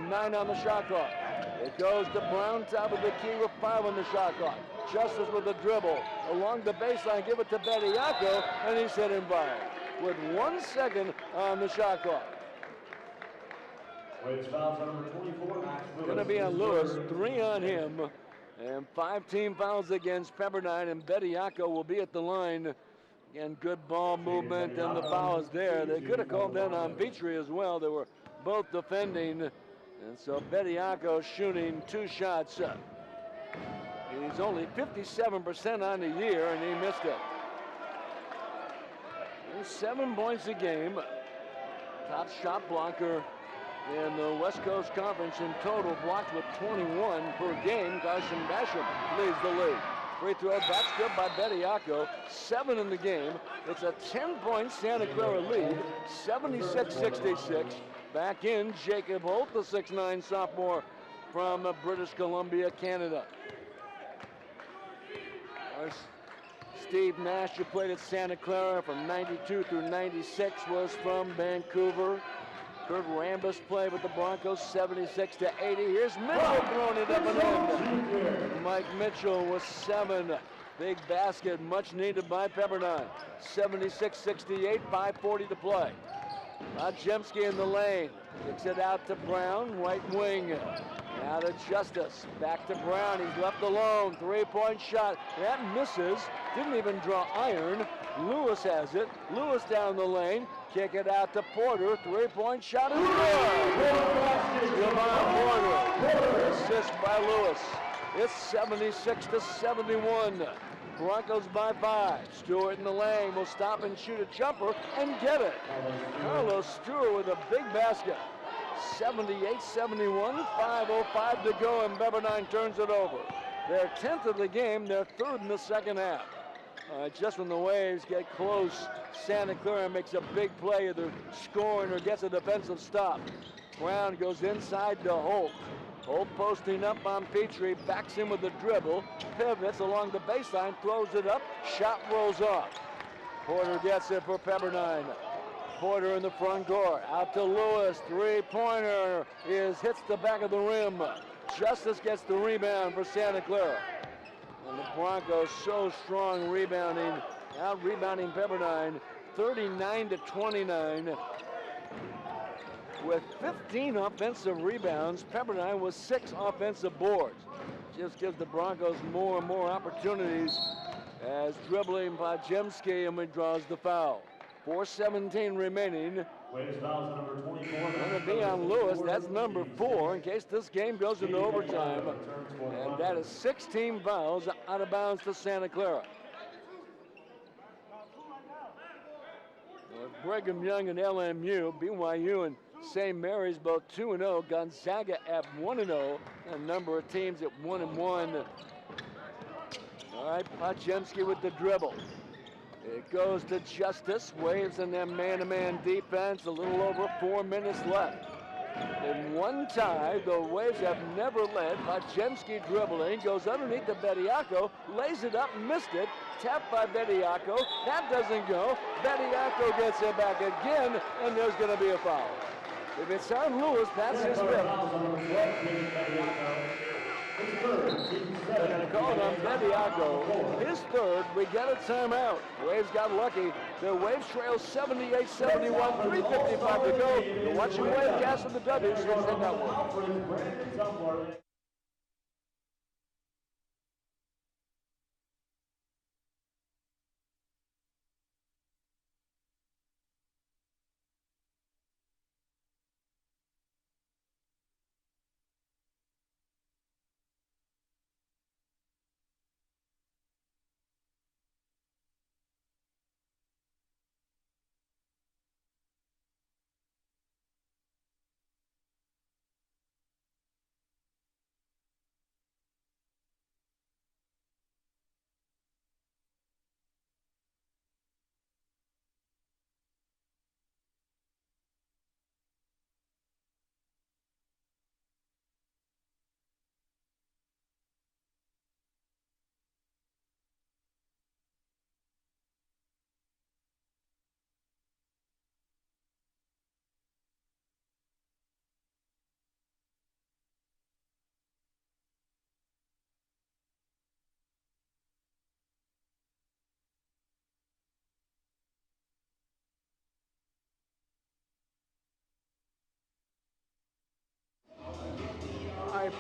9 on the shot clock. It goes to Brown, top of the key with 5 on the shot clock. Justice with a dribble along the baseline, give it to Bediako, and he's hit him by with 1 second on the shot clock. Going to be on Lewis, 3 on him, and 5 team fouls against Pepperdine, and Bediako will be at the line. Again, good ball movement, and the foul is there. They could have called that on Petrie as well. They were both defending, and so Bediako shooting 2 shots. He's only 57% on the year, and he missed it. 7 points a game. Top shot blocker in the West Coast Conference in total, blocked with 21 per game. Carson Basham leads the lead. Free throw, that's good by Bediako. 7 in the game. It's a 10-point Santa Clara lead, 76-66. Back in, Jacob Holt, the 6'9 sophomore from British Columbia, Canada. Steve Nash, who played at Santa Clara from 92 through 96, was from Vancouver. Kurt Rambis played with the Broncos 76 to 80. Here's Mitchell throwing it up and in. Mike Mitchell with 7. Big basket, much needed by Pepperdine. 76-68, 5:40 to play. Podziemski in the lane. Kicks it out to Brown, right wing. Now to Justice. Back to Brown. He's left alone. Three-point shot. That misses. Didn't even draw iron. Lewis has it. Lewis down the lane. Kick it out to Porter. Three-point shot is good. Javon Porter. Assist by Lewis. It's 76-71. Broncos by 5. Stewart in the lane will stop and shoot a jumper and get it. Carlos Stewart with a big basket. 78-71, 5:05 to go, and Pepperdine turns it over. Their 10th of the game, their 3rd in the second half. Just when the Waves get close, Santa Clara makes a big play, either scoring or gets a defensive stop. Brown goes inside to Holt. Holt posting up on Petrie, backs him with the dribble, pivots along the baseline, throws it up, shot rolls off. Porter gets it for Pepperdine. Porter in the front court, out to Lewis, three-pointer hits the back of the rim. Justice gets the rebound for Santa Clara. And the Broncos so strong rebounding, out-rebounding Pepperdine, 39-29. With 15 offensive rebounds, Pepperdine with 6 offensive boards. Just gives the Broncos more and more opportunities as dribbling by Jemski and draws the foul. 4:17 remaining. Waves fouls number 24. Going to be on Lewis. That's number 4 in case this game goes into overtime. And that is 16 fouls out of bounds to Santa Clara. With Brigham Young and LMU, BYU and St. Mary's both 2-0. Gonzaga at 1-0. A number of teams at 1-1. All right, Podziemski with the dribble. It goes to Justice. Waves in their man-to-man defense. A little over 4 minutes left. In one tie, the Waves have never led. Podziemski dribbling, goes underneath to Bediako, lays it up, missed it. Tapped by Bediako. That doesn't go. Bediako gets it back again, and there's going to be a foul. If it's on Lewis, that's his 5th. They're going to call it on Bediako. His 3rd. We get a timeout. Waves got lucky. The Waves trail 78-71, 3:55 to go. You're watching Wavecast of the W, so that network.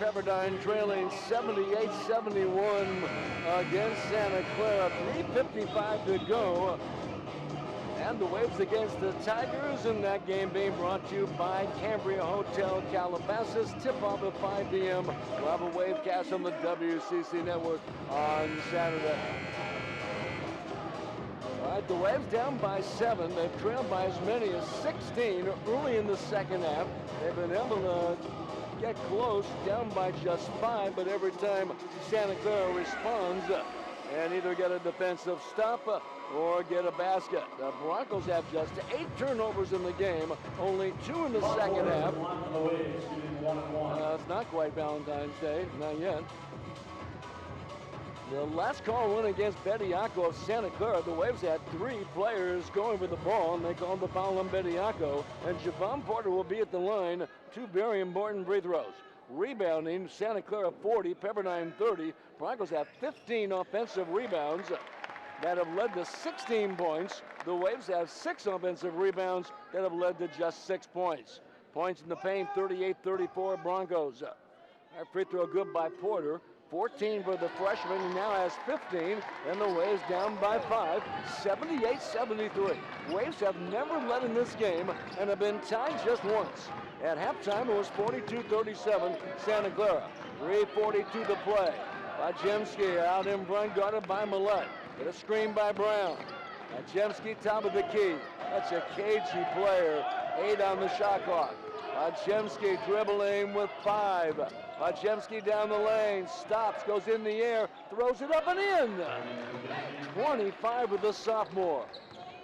Pepperdine trailing 78-71 against Santa Clara. 3:55 to go. And the Waves against the Tigers, and that game being brought to you by Cambria Hotel Calabasas. Tip-off at 5 p.m. We'll have a Wavecast on the WCC network on Saturday. All right, the Waves down by 7. They've trailed by as many as 16 early in the second half. They've been able to get close, down by just 5, but every time Santa Clara responds and either get a defensive stop or get a basket. The Broncos have just 8 turnovers in the game, only 2 in the second half. It's not quite Valentine's Day, not yet. The last call went against Bediako of Santa Clara. The Waves had 3 players going for the ball, and they called the foul on Bediako. And Javon Porter will be at the line. 2 very important free throws. Rebounding, Santa Clara 40, Pepperdine 30. Broncos have 15 offensive rebounds that have led to 16 points. The Waves have 6 offensive rebounds that have led to just 6 points. Points in the paint, 38-34 Broncos. All right, free throw good by Porter. 14 for the freshman. He now has 15, and the Waves down by 5, 78-73. Waves have never led in this game and have been tied just once. At halftime, it was 42-37 Santa Clara. 3:42 to play. Bajemski out in front, guarded by Millette. Get a screen by Brown. Bajemski top of the key. That's a cagey player. 8 on the shot clock. Bajemski dribbling with 5. Bajemski down the lane, stops, goes in the air, throws it up and in. 25 with the sophomore.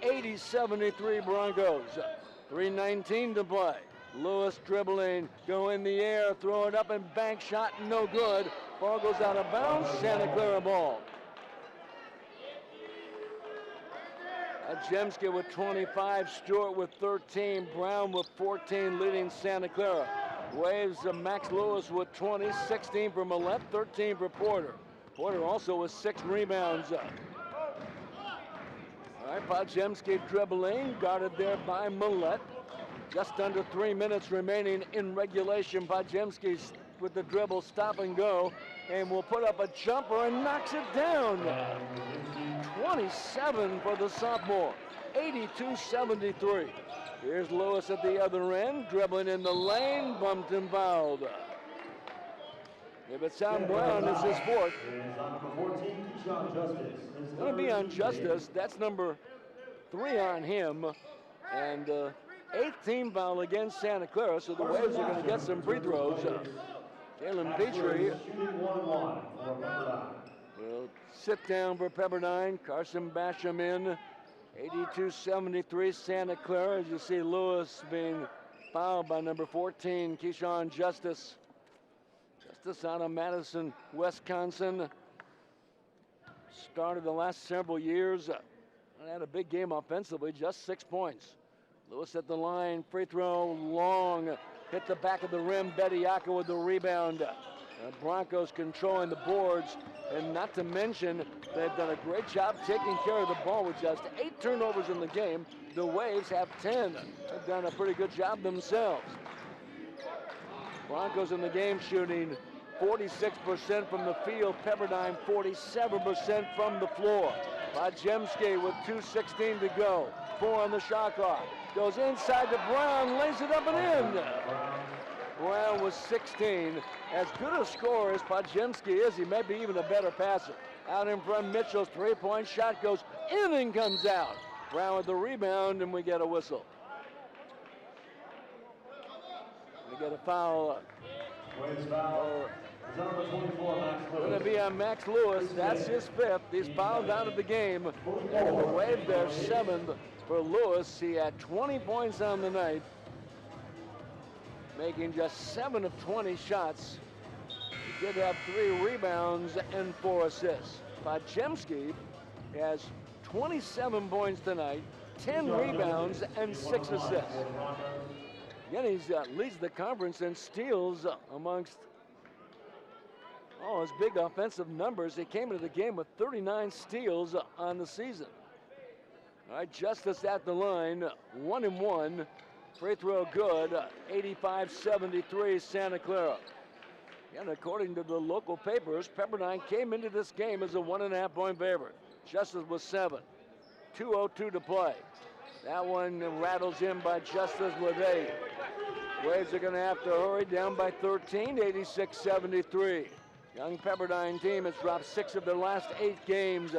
80-73 Broncos. 3:19 to play. Lewis dribbling, go in the air, throw it up and bank shot, no good. Ball goes out of bounds, Santa Clara ball. Bajemski with 25, Stewart with 13, Brown with 14, leading Santa Clara. Waves Max Lewis with 20, 16 for Millette, 13 for Porter. Porter also with 6 rebounds. All right, Bajemski dribbling, guarded there by Millette. Just under 3 minutes remaining in regulation. Bajemski with the dribble, stop and go, and will put up a jumper and knocks it down. 27 for the sophomore, 82-73. Here's Lewis at the other end, dribbling in the lane, bumped and fouled. If it's on Brown, it's his fourth. It's going to be on Justice. That's number 3 on him. And 8th team foul against Santa Clara, so the Waves are going to get some free throws. Jalen Petrie will sit down for Pepperdine. Carson Basham in. 82-73 Santa Clara. As you see, Lewis being fouled by number 14, Keyshawn Justice. Justice out of Madison, Wisconsin. Started the last several years. Had a big game offensively, just 6 points. Lewis at the line, free throw, long. Hit the back of the rim, Bediako with the rebound. Broncos controlling the boards, and not to mention they've done a great job taking care of the ball with just 8 turnovers in the game. The Waves have 10. They've done a pretty good job themselves. Broncos in the game shooting 46% from the field. Pepperdine 47% from the floor. Bajemski with 2:16 to go. 4 on the shot clock. Goes inside to Brown, lays it up and in. Brown was 16. As good a scorer as Bajemski is, he may be even a better passer. Out in front, Mitchell's 3-point shot goes in and comes out. Brown with the rebound, and we get a whistle. We get a foul. Going to be on Max Lewis. That's his 5th. He's fouled out of the game. And the Wave their 7th for Lewis. He had 20 points on the night, making just 7 of 20 shots. He did have 3 rebounds and 4 assists. Bajemski has 27 points tonight, 10 rebounds and 6 assists. Again, he leads the conference in steals amongst his big offensive numbers. He came into the game with 39 steals on the season. All right, Justice at the line, 1 and 1. Free throw good, 85-73 Santa Clara. And according to the local papers, Pepperdine came into this game as a 1.5-point favorite. Justice was 7. 2:02 to play. That one rattles in by Justice with 8. Waves are going to have to hurry, down by 13, 86-73. Young Pepperdine team has dropped 6 of their last 8 games.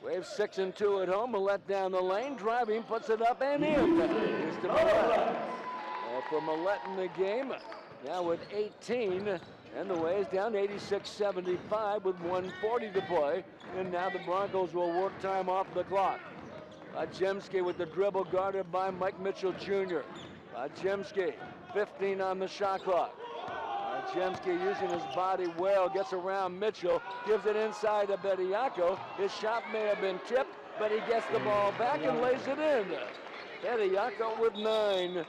Waves 6-2 at home. Millette down the lane, driving, puts it up and in. Here's to Millette. For Millette in the game, now with 18, and the Waves down 86-75 with 1:40 to play. And now the Broncos will work time off the clock. Bajemski with the dribble, guarded by Mike Mitchell Jr. Bajemski, 15 on the shot clock. Bajemski using his body well, gets around Mitchell, gives it inside to Bediako. His shot may have been tipped, but he gets the ball back and lays it in. Bediako with 9.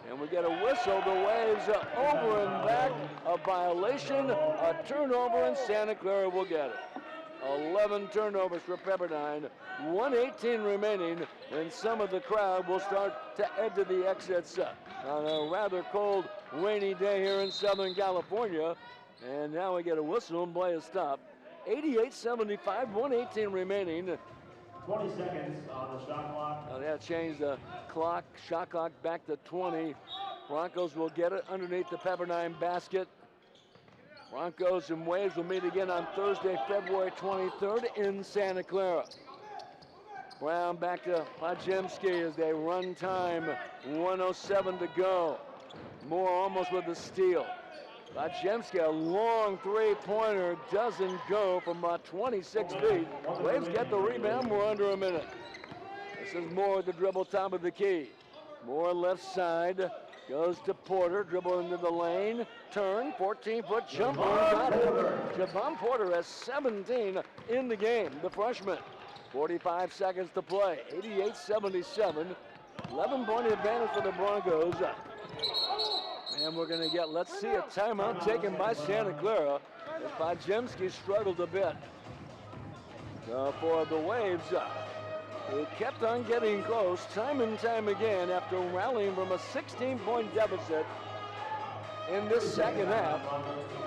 And we get a whistle. The Waves are over and back. A violation, a turnover, and Santa Clara will get it. 11 turnovers for Pepperdine, 1:18 remaining, and some of the crowd will start to head to the exits on a rather cold rainy day here in Southern California. And now we get a whistle and play a stop. 88-75, 1:18 remaining. 20 seconds on the shot clock. Now they have changed the clock, shot clock back to 20. Broncos will get it underneath the Pepperdine basket. Broncos and Waves will meet again on Thursday, February 23rd in Santa Clara. Brown back to Pajemski as they run time, 1:07 to go. Moore almost with the steal. Pajemski, a long three-pointer, doesn't go from about 26 feet. Waves get the rebound, we're under a minute. This is Moore with the dribble, top of the key. Moore left side, goes to Porter, dribble into the lane, turn, 14-foot jumper, got it. Javon Porter has 17 in the game, the freshman. 45 seconds to play, 88-77, 11-point advantage for the Broncos. And we're going to get, let's see, a timeout taken by Santa Clara. Pajemski struggled a bit. For the Waves, who kept on getting close time and time again after rallying from a 16-point deficit in this second half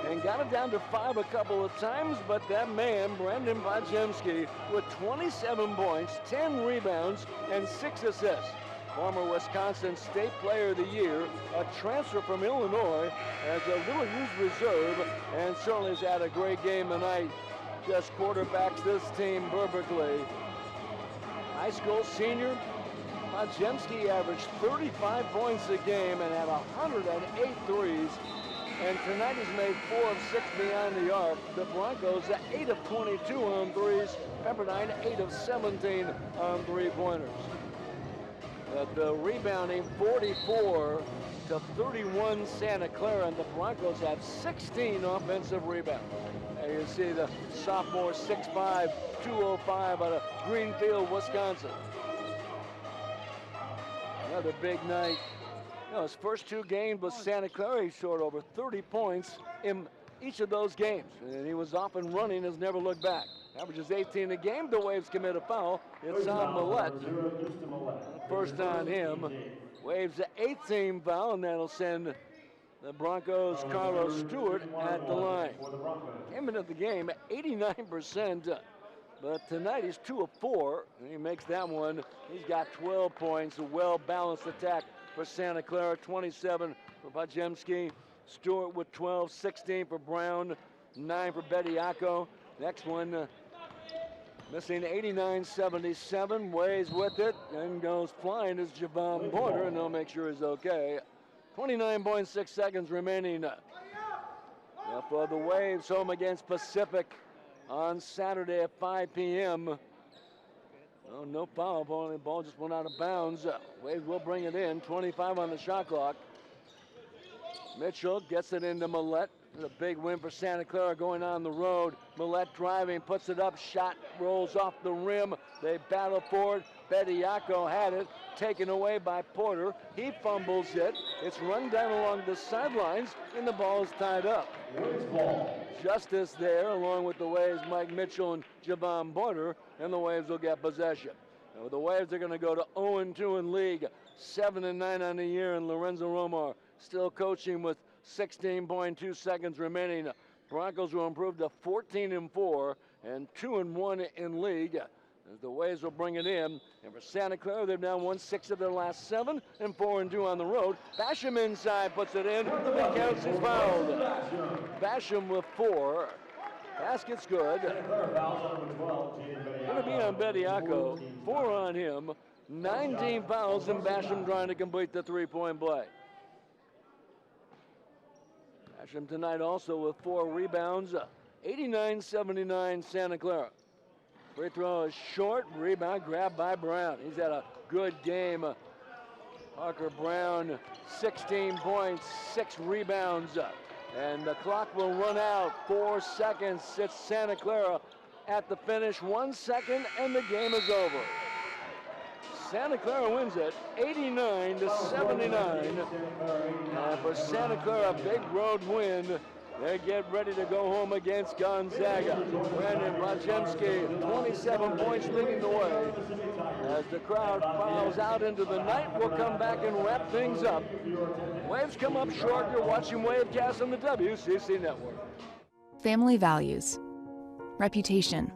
and got it down to 5 a couple of times, but that man, Brandon Pajemski, with 27 points, 10 rebounds, and 6 assists. Former Wisconsin State Player of the Year, a transfer from Illinois as a little used reserve, and certainly has had a great game tonight. Just quarterbacks this team perfectly. High school senior, Pajemski averaged 35 points a game and had 108 threes. And tonight he's made 4 of 6 beyond the arc. The Broncos 8 of 22 on threes. Pepperdine 8 of 17 on three-pointers. The rebounding 44 to 31 Santa Clara, and the Broncos have 16 offensive rebounds. There you see the sophomore 6'5", 205 out of Greenfield, Wisconsin. Another big night. You know, his first 2 games with Santa Clara, he scored over 30 points in each of those games. And he was off and running, has never looked back. Averages 18 a game. The Waves commit a foul. It's on Millette. First on him. Waves the 8th team foul, and that'll send the Broncos' Carlos Stewart at the line. Came into the game 89%, but tonight he's 2 of 4, and he makes that one. He's got 12 points, a well-balanced attack for Santa Clara, 27 for Pajemski. Stewart with 12, 16 for Brown, 9 for Bediako. Next one, missing 89-77, Waves with it, and goes flying is Javon Porter, and they'll make sure he's okay. 29.6 seconds remaining. For the Waves, home against Pacific on Saturday at 5 p.m. Oh, no foul, the ball just went out of bounds. Waves will bring it in, 25 on the shot clock. Mitchell gets it into Millette. A big win for Santa Clara going on the road. Millette driving, puts it up, shot rolls off the rim. They battle for it. Bediako had it, taken away by Porter. He fumbles it. It's run down along the sidelines, and the ball is tied up. Justice there, along with the Waves, Mike Mitchell and Javon Porter, and the Waves will get possession. Now, the Waves are going to go to 0-2 in league, 7-9 on the year, and Lorenzo Romar still coaching with 16.2 seconds remaining. Broncos will improve to 14-4 and 2-1 in league as the Waves will bring it in. And for Santa Clara, they've now won 6 of their last 7 and 4-2 on the road. Basham inside puts it in. The counts is fouled. Basham with 4. Basket's good. Going to be on Bediako. 4 on him. 19 fouls, and Basham trying to complete the three-point play. Basham tonight also with 4 rebounds. 89-79 Santa Clara. Free throw is short. Rebound grabbed by Brown. He's had a good game. Parker Brown, 16 points, 6 rebounds. And the clock will run out. 4 seconds. It's Santa Clara at the finish. 1 second and the game is over. Santa Clara wins it 89-79. And for Santa Clara, a big road win. They get ready to go home against Gonzaga. Brandon Pajemski, 27 points leading the way. As the crowd files out into the night, we'll come back and wrap things up Waves come up short. You're watching Wavecast on the WCC Network. Family values, reputation,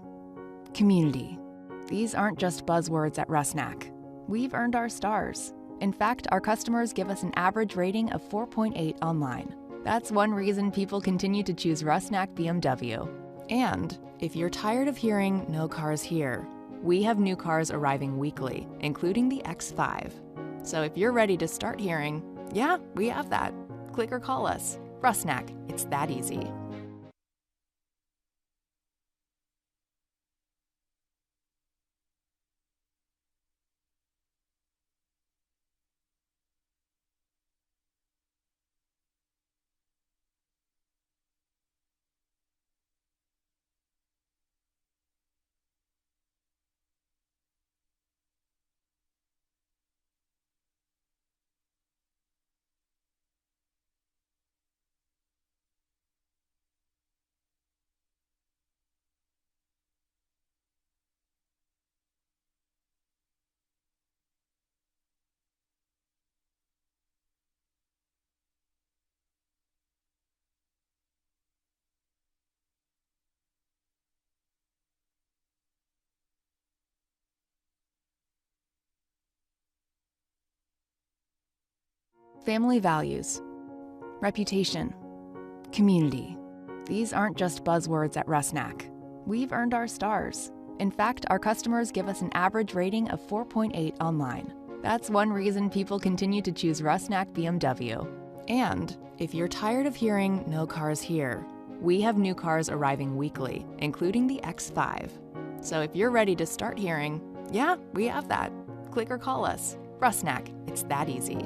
community. These aren't just buzzwords at Rusnak. We've earned our stars. In fact, our customers give us an average rating of 4.8 online. That's one reason people continue to choose Rusnak BMW. And if you're tired of hearing "no cars here," we have new cars arriving weekly, including the X5. So if you're ready to start hearing, "Yeah, we have that," click or call us. Rusnak, it's that easy. Family values, reputation, community. These aren't just buzzwords at Rusnak. We've earned our stars. In fact, our customers give us an average rating of 4.8 online. That's one reason people continue to choose Rusnak BMW. And if you're tired of hearing "no cars here," we have new cars arriving weekly, including the X5. So if you're ready to start hearing, "Yeah, we have that," click or call us. Rusnak, it's that easy.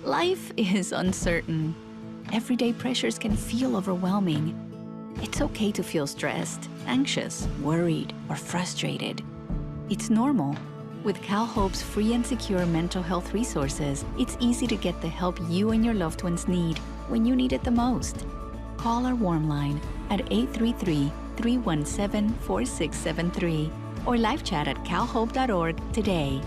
Life is uncertain. Everyday pressures can feel overwhelming. It's okay to feel stressed, anxious, worried, or frustrated. It's normal. With CalHope's free and secure mental health resources, it's easy to get the help you and your loved ones need when you need it the most. Call our warm line at 833-317-4673 or live chat at calhope.org today.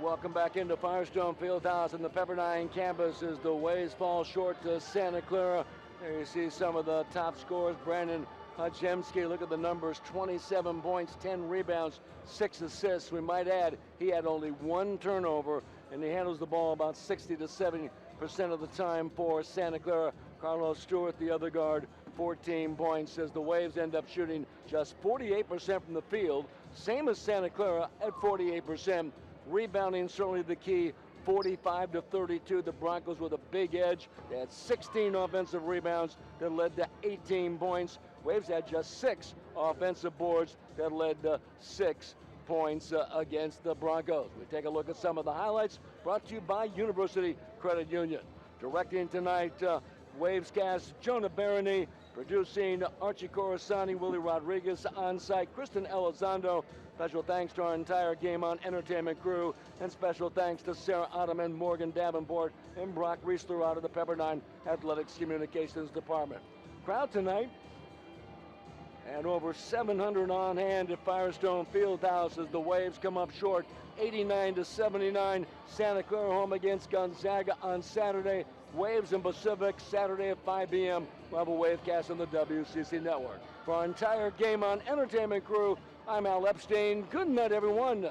Welcome back into Firestone Fieldhouse and the Pepperdine campus as the Waves fall short to Santa Clara. There you see some of the top scorers. Brandon Hajemski, look at the numbers, 27 points, 10 rebounds, 6 assists. We might add, he had only 1 turnover, and he handles the ball about 60 to 70% of the time for Santa Clara. Carlos Stewart, the other guard, 14 points, as the Waves end up shooting just 48% from the field, same as Santa Clara at 48%. Rebounding certainly the key, 45 to 32. The Broncos with a big edge. They had 16 offensive rebounds that led to 18 points. Waves had just 6 offensive boards that led to 6 points against the Broncos. We take a look at some of the highlights brought to you by University Credit Union. Directing tonight, Wavescast, Jonah Barony. Producing, Archie Coruscani, Willie Rodriguez on site, Kristen Elizondo. Special thanks to our entire Game On Entertainment crew, and special thanks to Sarah Ottoman, Morgan Davenport, and Brock Riesler out of the Pepperdine Athletics Communications Department. Crowd tonight, and over 700 on hand at Firestone Fieldhouse as the Waves come up short, 89 to 79. Santa Clara home against Gonzaga on Saturday. Waves and Pacific, Saturday at 5 p.m. We'll have a Wavecast on the WCC Network. For our entire Game On Entertainment crew, I'm Al Epstein. Good night, everyone.